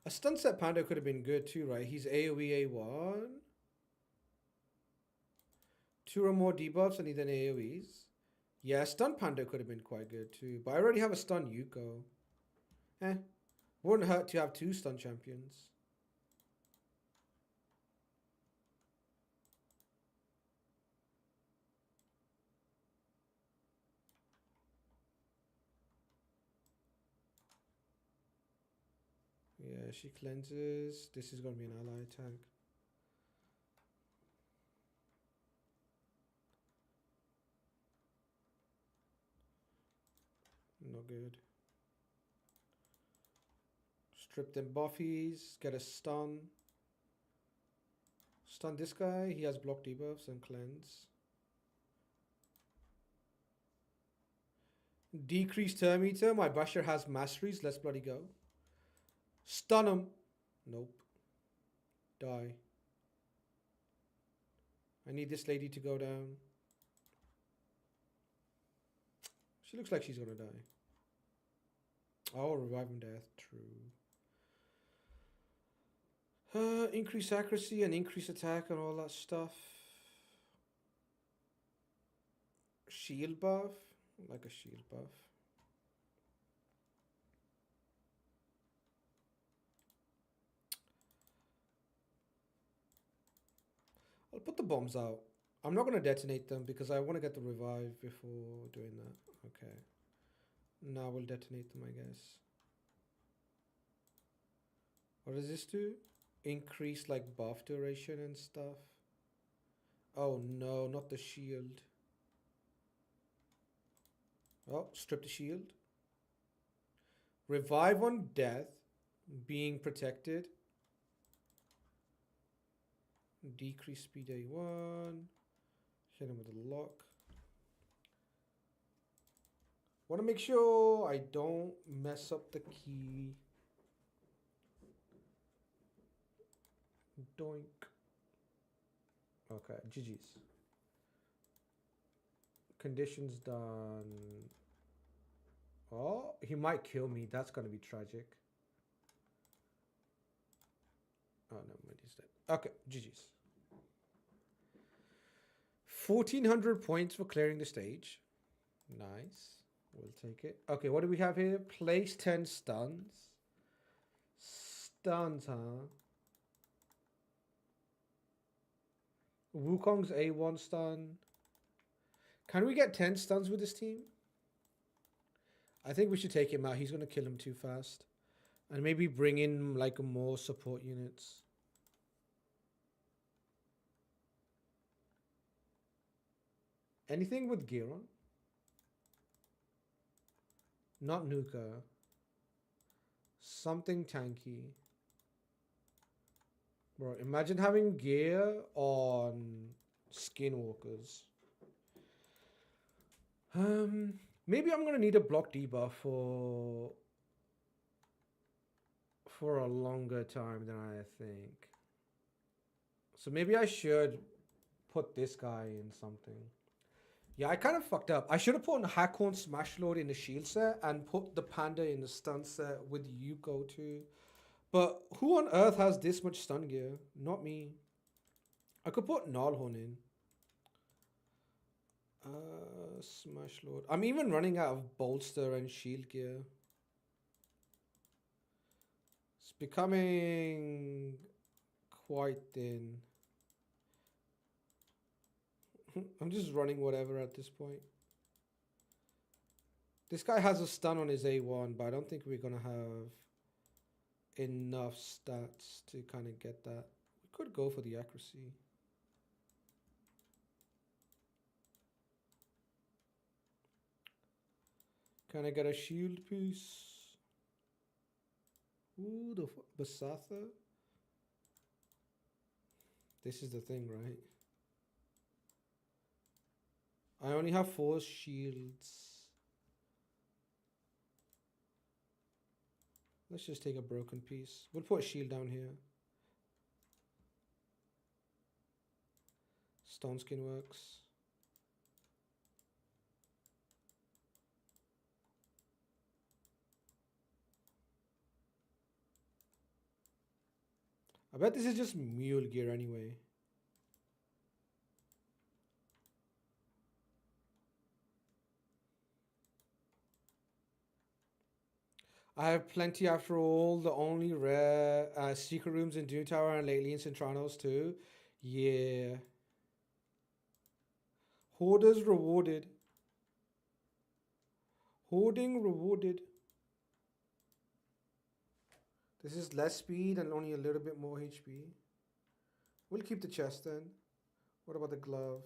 A stun set panda could have been good too, right? He's AoE A1. Two or more debuffs and then AoEs. Yeah, Stun Panda could have been quite good too, but I already have a Stun Yuko. Eh, wouldn't hurt to have two Stun champions. Yeah, she cleanses. This is gonna be an ally attack. Not good. Strip them buffies. Get a stun. Stun this guy. He has block debuffs and cleanse. Decrease turn meter. My Basher has masteries. Let's bloody go. Stun him. Nope. Die. I need this lady to go down. She looks like she's gonna die. Oh, revive and death. True. Increase accuracy and increase attack and all that stuff. Shield buff. Like a shield buff. I'll put the bombs out. I'm not going to detonate them because I want to get the revive before doing that. Okay. Now we'll detonate them, I guess. What does this do? Increase like buff duration and stuff. Oh no, not the shield. Oh, strip the shield. Revive on death. Being protected. Decrease speed A1. Hit him with a lock. Want to make sure I don't mess up the key. Doink. Okay, GG's. Conditions done. Oh, he might kill me. That's going to be tragic. Oh, no, he's dead. Okay, GG's. 1400 points for clearing the stage. Nice. We'll take it. Okay, what do we have here? Place 10 stuns. Stuns, huh? Wukong's A1 stun. Can we get 10 stuns with this team? I think we should take him out. He's going to kill him too fast. And maybe bring in like more support units. Anything with gear on? Not Nuka. Something tanky. Bro, imagine having gear on Skinwalkers. Maybe I'm gonna need a block debuff for a longer time than I think. So maybe I should put this guy in something. Yeah, I kind of fucked up. I should have put Hakon Smash Lord in the shield set and put the Panda in the stun set with Yuko too. But who on earth has this much stun gear? Not me. I could put Nalhorn in. Smash Lord. I'm even running out of bolster and shield gear. It's becoming quite thin. I'm just running whatever at this point. This guy has a stun on his A1, but I don't think we're going to have enough stats to kind of get that. We could go for the accuracy. Can I get a shield piece? Ooh, the Basatha. This is the thing, right? I only have 4 shields. Let's just take a broken piece. We'll put a shield down here. Stone skin works. I bet this is just mule gear anyway. I have plenty after all. The only rare secret rooms in Doom Tower and lately in Centranos too. Yeah. Hoarders rewarded. Hoarding rewarded. This is less speed and only a little bit more HP. We'll keep the chest then. What about the glove?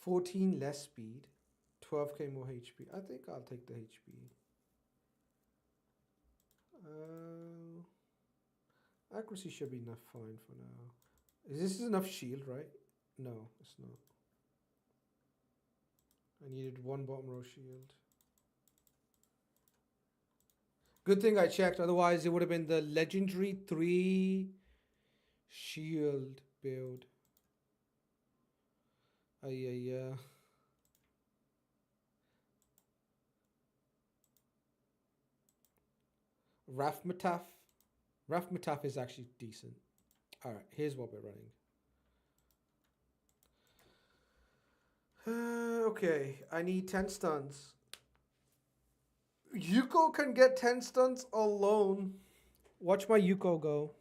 $14 less speed. 12k more HP. I think I'll take the HP. Accuracy should be enough fine for now. Is this enough shield, right? No, it's not. I needed one bottom row shield. Good thing I checked, otherwise it would have been the legendary 3 shield build. Yeah. Rafmataf. Rafmataf is actually decent. Alright, here's what we're running. Okay, I need 10 stuns. Yuko can get 10 stuns alone. Watch my Yuko go.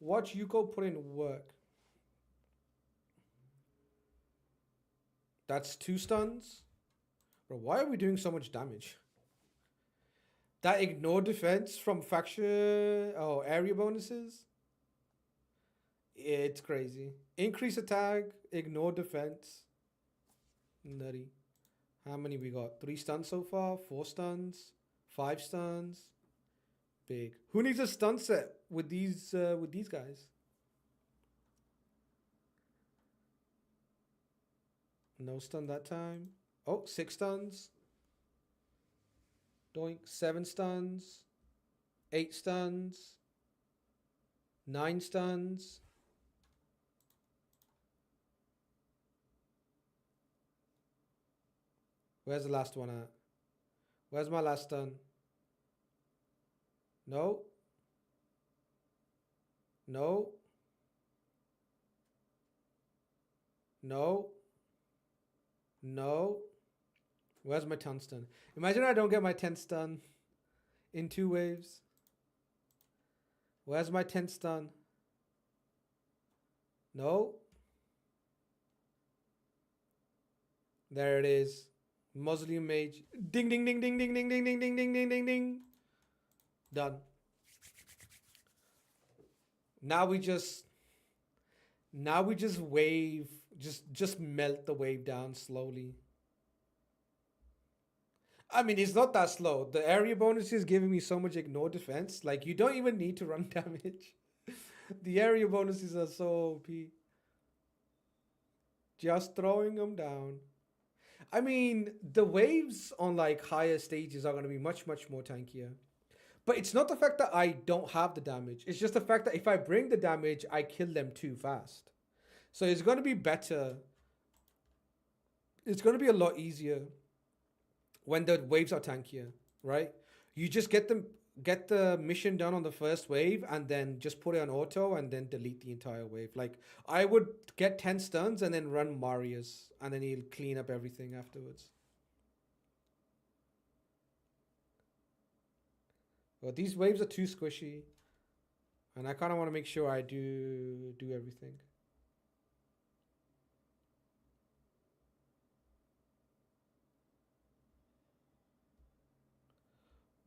Watch Yuko put in work. That's 2 stuns. Bro, why are we doing so much damage? That ignore defense from faction area bonuses. It's crazy. Increase attack, ignore defense. Nutty. How many we got? 3 stuns so far? 4 stuns? 5 stuns? Big. Who needs a stun set with these guys? No stun that time. Oh, 6 stuns. Doink. 7 stuns. 8 stuns. 9 stuns. Where's the last one at? Where's my last stun? No. No. No. No. Where's my 10 stun? Imagine I don't get my 10 stun in 2 waves. Where's my 10 stun? No. There it is. Mausoleum Mage. Ding ding ding ding ding ding ding ding ding ding ding ding ding. Done. Now we just wave, just melt the wave down slowly. I mean, it's not that slow. The area bonus is giving me so much ignore defense. Like, you don't even need to run damage. The area bonuses are so OP. Just throwing them down. I mean, the waves on like higher stages are going to be much, much more tankier. But it's not the fact that I don't have the damage. It's just the fact that if I bring the damage, I kill them too fast. So it's going to be better. It's going to be a lot easier when the waves are tankier, right? You just get the mission done on the first wave and then just put it on auto and then delete the entire wave. Like, I would get 10 stuns and then run Marius and then he'll clean up everything afterwards. But these waves are too squishy and I kind of want to make sure I do everything.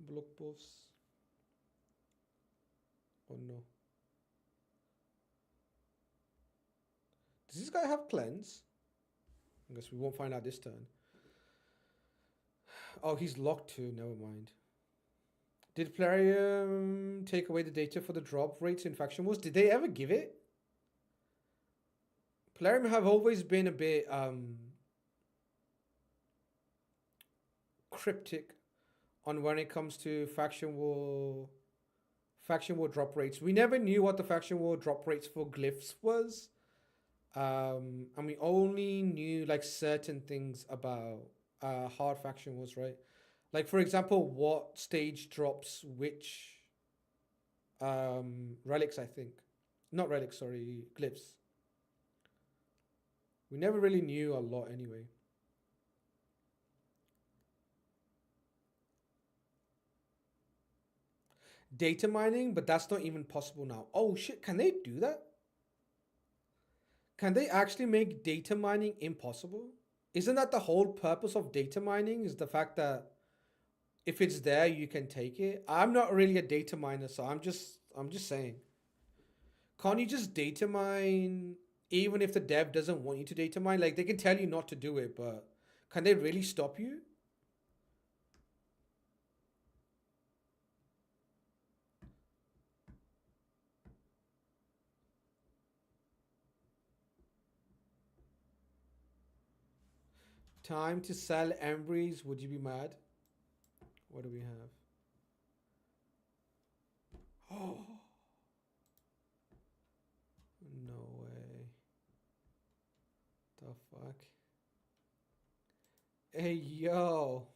Block buffs. Oh no. Does this guy have cleanse? I guess we won't find out this turn. Oh, he's locked too. Never mind. Did Plarium take away the data for the drop rates in Faction Wars? Did they ever give it? Plarium have always been a bit cryptic on when it comes to Faction War drop rates. We never knew what the Faction War drop rates for glyphs was. And we only knew like certain things about hard Faction Wars, right? Like for example, what stage drops which relics, I think. Not relics, sorry, glyphs. We never really knew a lot anyway. Data mining, but that's not even possible now. Oh shit, can they do that? Can they actually make data mining impossible? Isn't that the whole purpose of data mining? Is the fact that if it's there, you can take it? I'm not really a data miner, so I'm just saying. Can't you just data mine even if the dev doesn't want you to data mine? Like they can tell you not to do it, but can they really stop you? Time to sell Embries. Would you be mad? What do we have? Oh, no way. The fuck? Hey, yo.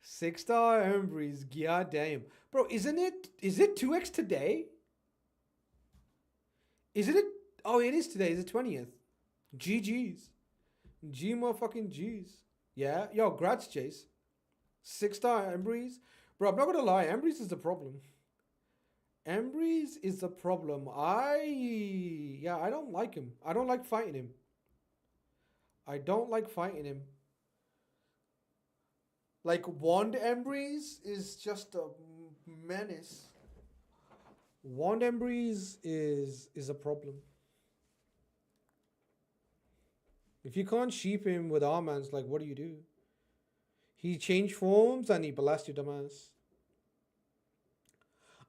6-star Embries. God damn. Bro, is it 2x today? Is it? Oh, it is today. It's the 20th. GG's. G motherfucking G's. Yeah. Yo, grats, Chase. 6-star Embries. Bro, I'm not gonna lie. Embries is the problem. Embries is the problem. I don't like him. I don't like fighting him. I don't like fighting him. Like Wand Embries is just a menace. Wand Embries is a problem. If you can't sheep him with Armans, like what do you do? He changed forms and he blasts your dumbass.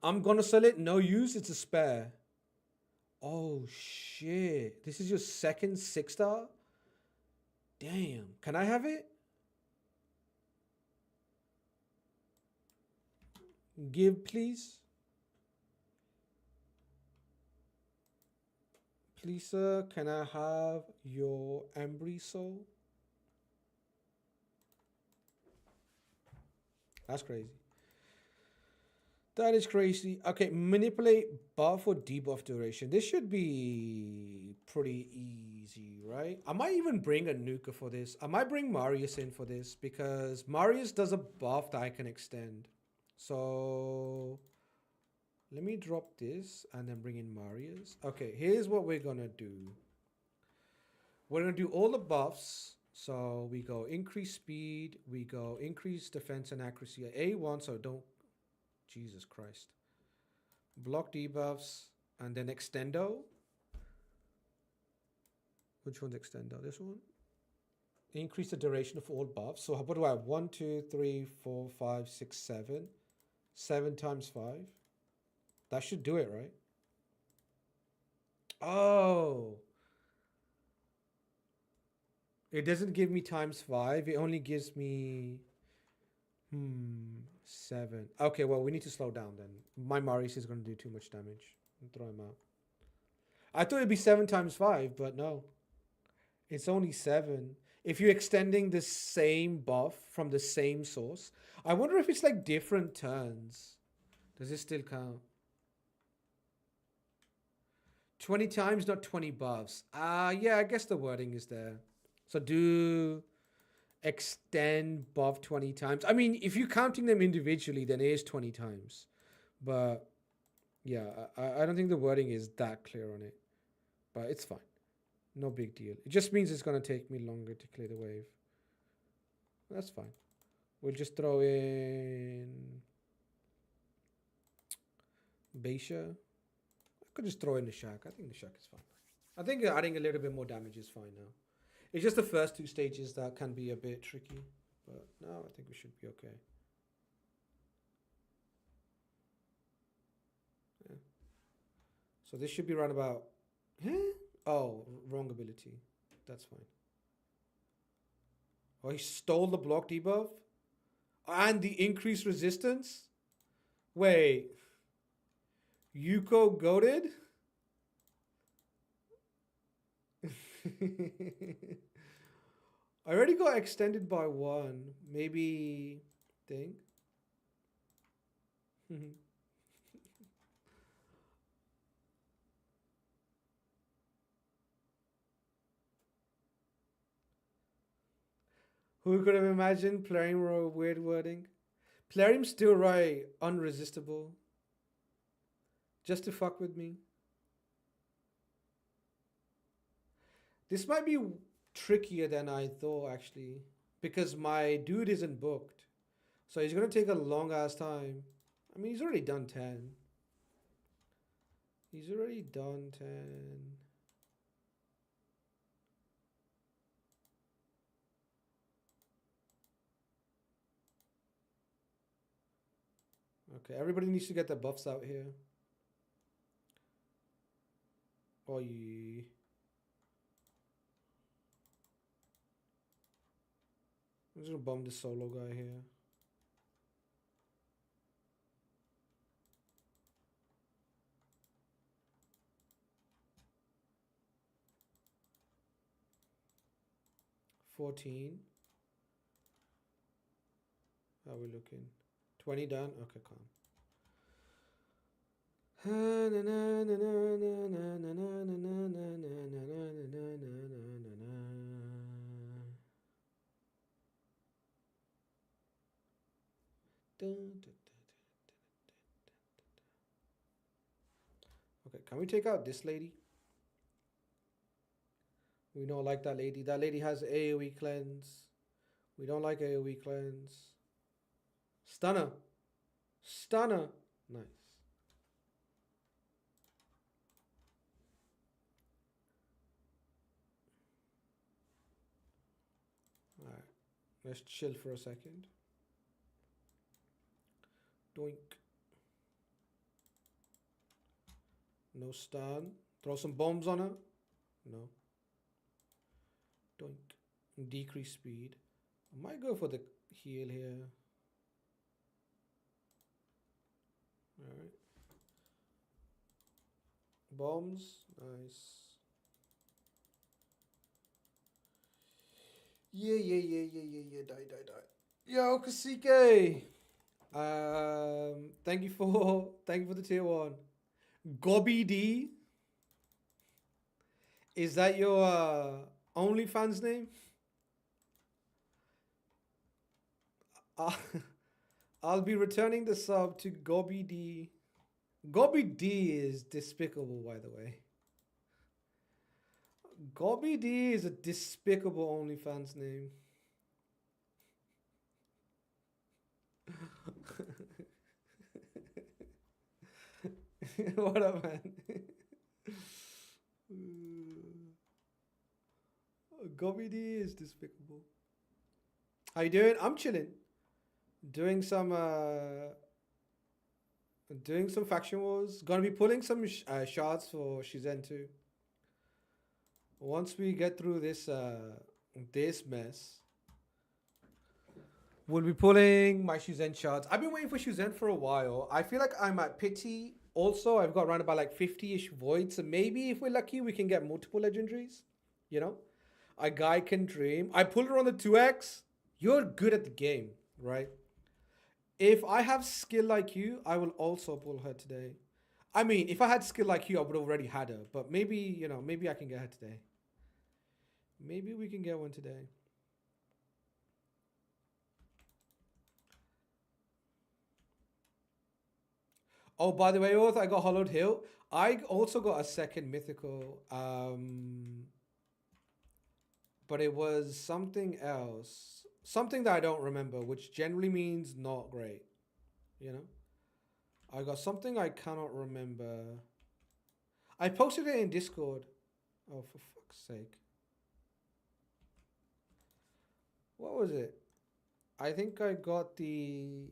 I'm gonna sell it, no use, it's a spare. Oh shit. This is your second 6-star? Damn. Can I have it? Give, please. Please, sir, can I have your Embry soul? That's crazy. That is crazy. Okay, manipulate buff or debuff duration. This should be pretty easy, right? I might even bring a Nuka for this. I might bring Marius in for this because Marius does a buff that I can extend. So let me drop this and then bring in Marius. Okay, here's what we're gonna do. We're gonna do all the buffs. So we go increase speed, we go increase defense and accuracy at A1, so don't, Jesus Christ. Block debuffs and then extendo. Which one's extendo? This one? Increase the duration of all buffs. So what do I have? 1, 2, 3, 4, 5, 6, 7. 7 times 5. That should do it, right? Oh. It doesn't give me times 5. It only gives me 7. Okay, well, we need to slow down then. My Marius is going to do too much damage. I'll throw him out. I thought it'd be 7 times 5, but no. It's only 7. If you're extending the same buff from the same source. I wonder if it's like different turns. Does it still count? 20 times, not 20 buffs. Yeah, I guess the wording is there. So do extend buff 20 times. I mean, if you're counting them individually, then it is 20 times. But yeah, I don't think the wording is that clear on it. But it's fine. No big deal. It just means it's going to take me longer to clear the wave. That's fine. We'll just throw in Beisha. I could just throw in the Shack. I think the Shack is fine. I think adding a little bit more damage is fine now. It's just the first 2 stages that can be a bit tricky. But no, I think we should be okay. Yeah. So this should be around about... Oh, wrong ability. That's fine. Oh, he stole the block debuff? And the increased resistance? Wait. Yuko goated? I already got extended by one. Maybe thing. Who could have imagined Plarium wrote weird wording? Plarium still write unresistible. Just to fuck with me. This might be trickier than I thought actually. Because my dude isn't booked. So he's gonna take a long ass time. I mean he's already done 10. He's already done 10. Okay, everybody needs to get their buffs out here. Oh, yeah. I'm just gonna bomb this solo guy here. $14. How are we looking? 20 done? Okay, calm. Okay, can we take out this lady? We don't like that lady. That lady has AoE cleanse. We don't like AoE cleanse. Stunner. Stunner. Nice. Alright. Let's chill for a second. Doink. No stun. Throw some bombs on her. No. Doink. Decrease speed. I might go for the heal here. Alright. Bombs. Nice. Yeah. Yo, Kasike. Thank you for the tier 1. Gobby D. Is that your OnlyFans name? I'll be returning the sub to Gobby D. Gobby D is despicable, by the way. Gobby D is a despicable OnlyFans name. What up, man? Gobby D is despicable. How you doing? I'm chilling. Doing some faction wars. Gonna be pulling some shards for Shu-Zhen too. Once we get through this this mess, we'll be pulling my Shu-Zhen shards. I've been waiting for Shu-Zhen for a while. I feel like I'm at pity. Also, I've got around about like 50-ish voids. So maybe if we're lucky, we can get multiple legendaries. You know? A guy can dream. I pulled her on the 2x. You're good at the game, right? If I have skill like you, I will also pull her today. I mean, if I had skill like you, I would have already had her. But maybe, you know, maybe I can get her today. Maybe we can get one today. Oh, by the way, I got Hollowed Hill. I also got a second mythical. But it was something else. Something that I don't remember, which generally means not great. You know? I got something I cannot remember. I posted it in Discord. Oh, for fuck's sake. What was it? I think I got the...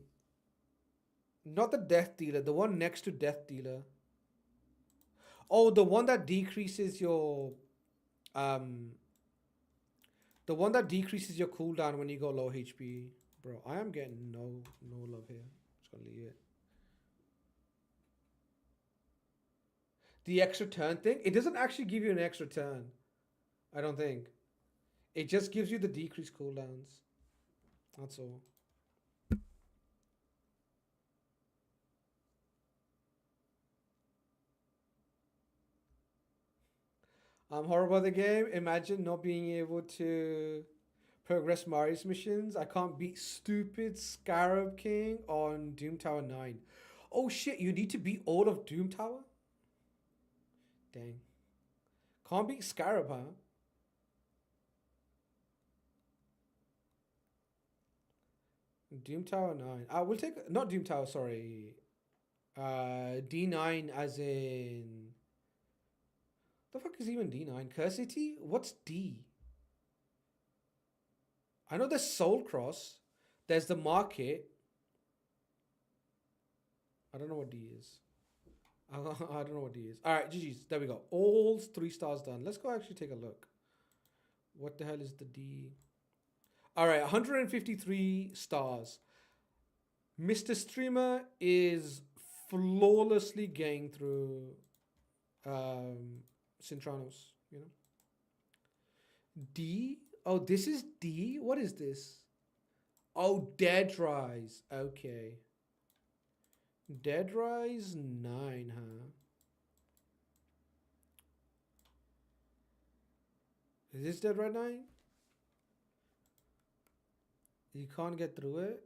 Not the Death Dealer, the one next to Death Dealer. Oh, the one that decreases your... The one that decreases your cooldown when you go low HP. Bro, I am getting no love here. Just gonna leave it. The extra turn thing? It doesn't actually give you an extra turn. I don't think. It just gives you the decreased cooldowns. That's all. I'm horrible at the game. Imagine not being able to progress Marius missions. I can't beat stupid Scarab King on Doom Tower 9. Oh shit, you need to beat all of Doom Tower? Dang. Can't beat Scarab, huh? Doom Tower 9. I will take, not Doom Tower, sorry. D9 as in. The fuck is even D9? Curse City? What's D? I know there's Soul Cross. There's the market. I don't know what D is. I don't know what D is. Alright, GG's. There we go. All 3 stars done. Let's go actually take a look. What the hell is the D? Alright, 153 stars. Mr. Streamer is flawlessly getting through Cintranos, you know. D? Oh, this is D? What is this? Oh, Dead Rise. Okay. Dead Rise 9, huh? Is this Dead Rise 9? You can't get through it?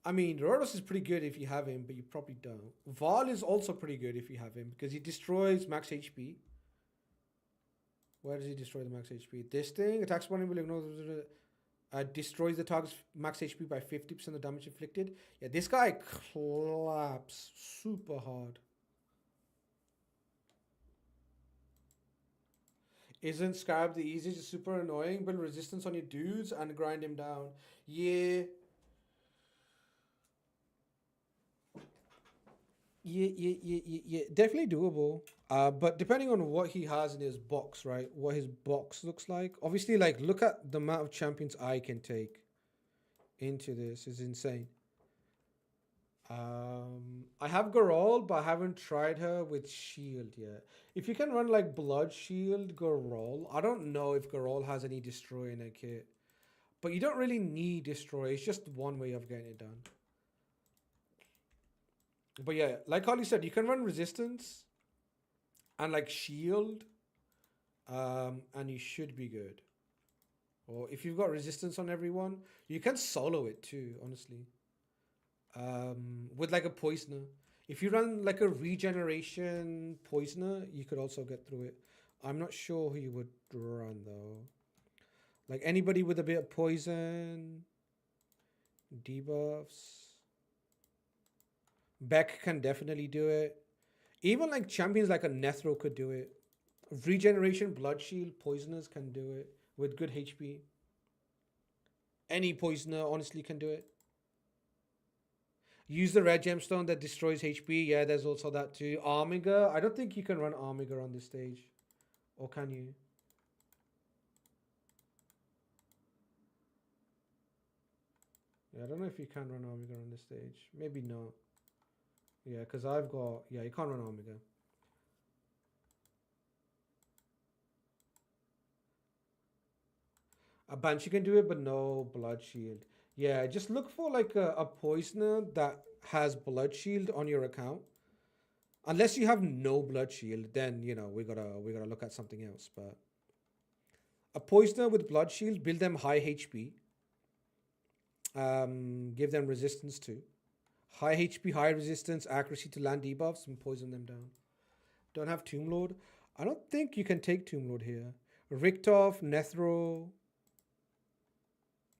I mean, Roros is pretty good if you have him, but you probably don't. Val is also pretty good if you have him, because he destroys max HP. Where does he destroy the max HP? This thing, attacks one will ignore destroys the target's max HP by 50% of the damage inflicted. Yeah, this guy claps super hard. Isn't Scarab the easiest? It's super annoying. Build resistance on your dudes and grind him down. Yeah. Yeah. Definitely doable. But depending on what he has in his box, right? What his box looks like. Obviously, like, look at the amount of champions I can take into this. Is insane. I have Garol, but I haven't tried her with Shield yet. If you can run like Blood Shield Garol, I don't know if Garol has any Destroy in a kit. But you don't really need Destroy. It's just one way of getting it done. But yeah, like Holly said, you can run Resistance and like Shield, and you should be good. Or if you've got Resistance on everyone, you can solo it too, honestly. With like a Poisoner. If you run like a Regeneration Poisoner, you could also get through it. I'm not sure who you would run though. Like anybody with a bit of poison, debuffs. Beck can definitely do it. Even like champions like a Nethro could do it. Regeneration, Blood Shield, Poisoners can do it with good HP. Any Poisoner honestly can do it. Use the red gemstone that destroys HP. Yeah, there's also that too. Armiger. I don't think you can run Armiger on this stage. Or can you? Yeah, I don't know if you can run Armiger on this stage. Maybe not. Yeah, because I've got... Yeah, you can't run Armiger. A Banshee can do it, but no Blood Shield. Yeah, just look for like a Poisoner that has Blood Shield on your account. Unless you have no Blood Shield, then, you know, we gotta look at something else. But a Poisoner with Blood Shield, build them high HP. Give them resistance too. High HP, high resistance, accuracy to land debuffs, and poison them down. Don't have Tomb Lord. I don't think you can take Tomb Lord here. Richthof, Nethro,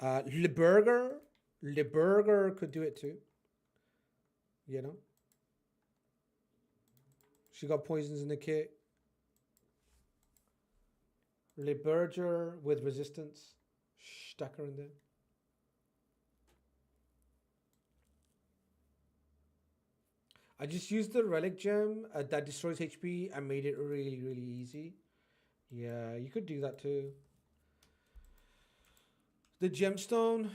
Liburger. Liburger could do it too. You know? She got poisons in the kit. Liburger with resistance. Stack her in there. I just used the relic gem that destroys HP and made it really, really easy. Yeah, you could do that too. The gemstone,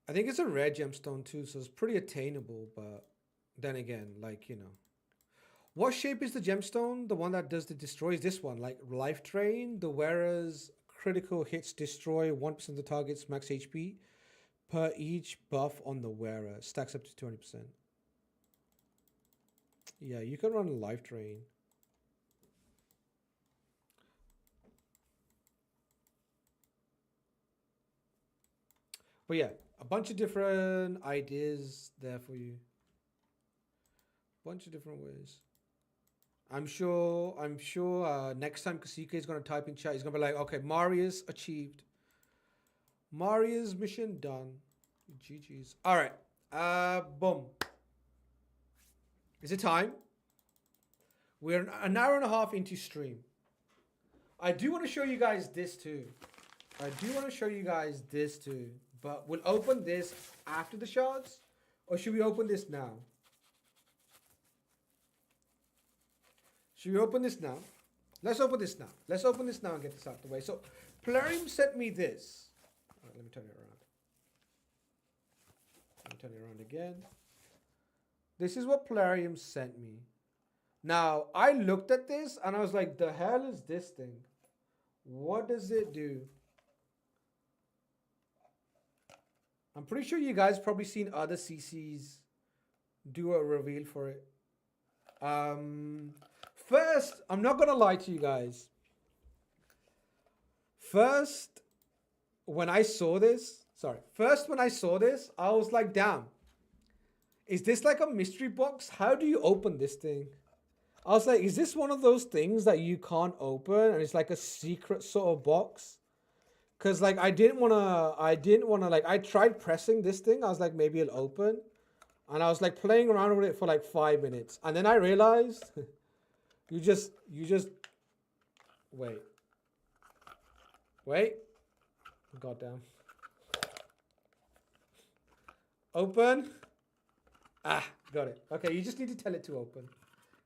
I think it's a red gemstone too, so it's pretty attainable. But then again, like, you know, What shape is the gemstone? The one that does the destroy is this one, like life drain. The wearer's critical hits destroy 1% of the target's max HP per each buff on the wearer. Stacks up to 20%. Yeah, you can run life drain. But yeah, a bunch of different ideas there for you. Bunch of different ways. I'm sure. Next time Kasika is gonna type in chat, he's gonna be like, "Okay, Marius achieved. Marius mission done. GG's. All right. Boom. Is it time? We're an hour and a half into stream. I do want to show you guys this too. But we'll open this after the shards, or should we open this now? Should we open this now? Let's open this now. And get this out of the way. So, Plarium sent me this. All right, let me turn it around. Again. This is what Plarium sent me. Now, I looked at this and I was like, the hell is this thing? What does it do? I'm pretty sure you guys probably seen other CCs do a reveal for it. First, I'm not gonna lie to you guys. First, when I saw this, I was like, damn. Is this like a mystery box? How do you open this thing? I was like, is this one of those things that you can't open and it's like a secret sort of box? Cause like I didn't wanna like I tried pressing this thing. I was like, maybe it'll open. And I was like playing around with it for like 5 minutes. And then I realized you just wait. Goddamn. Open. Ah, got it. Okay, you just need to tell it to open.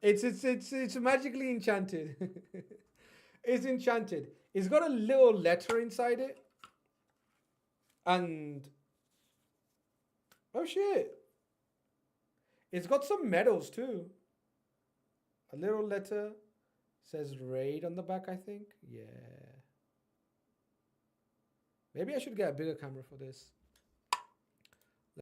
It's magically enchanted. It's enchanted. It's got a little letter inside it. And oh shit. It's got some medals too. A little letter says raid on the back, I think. Yeah. Maybe I should get a bigger camera for this.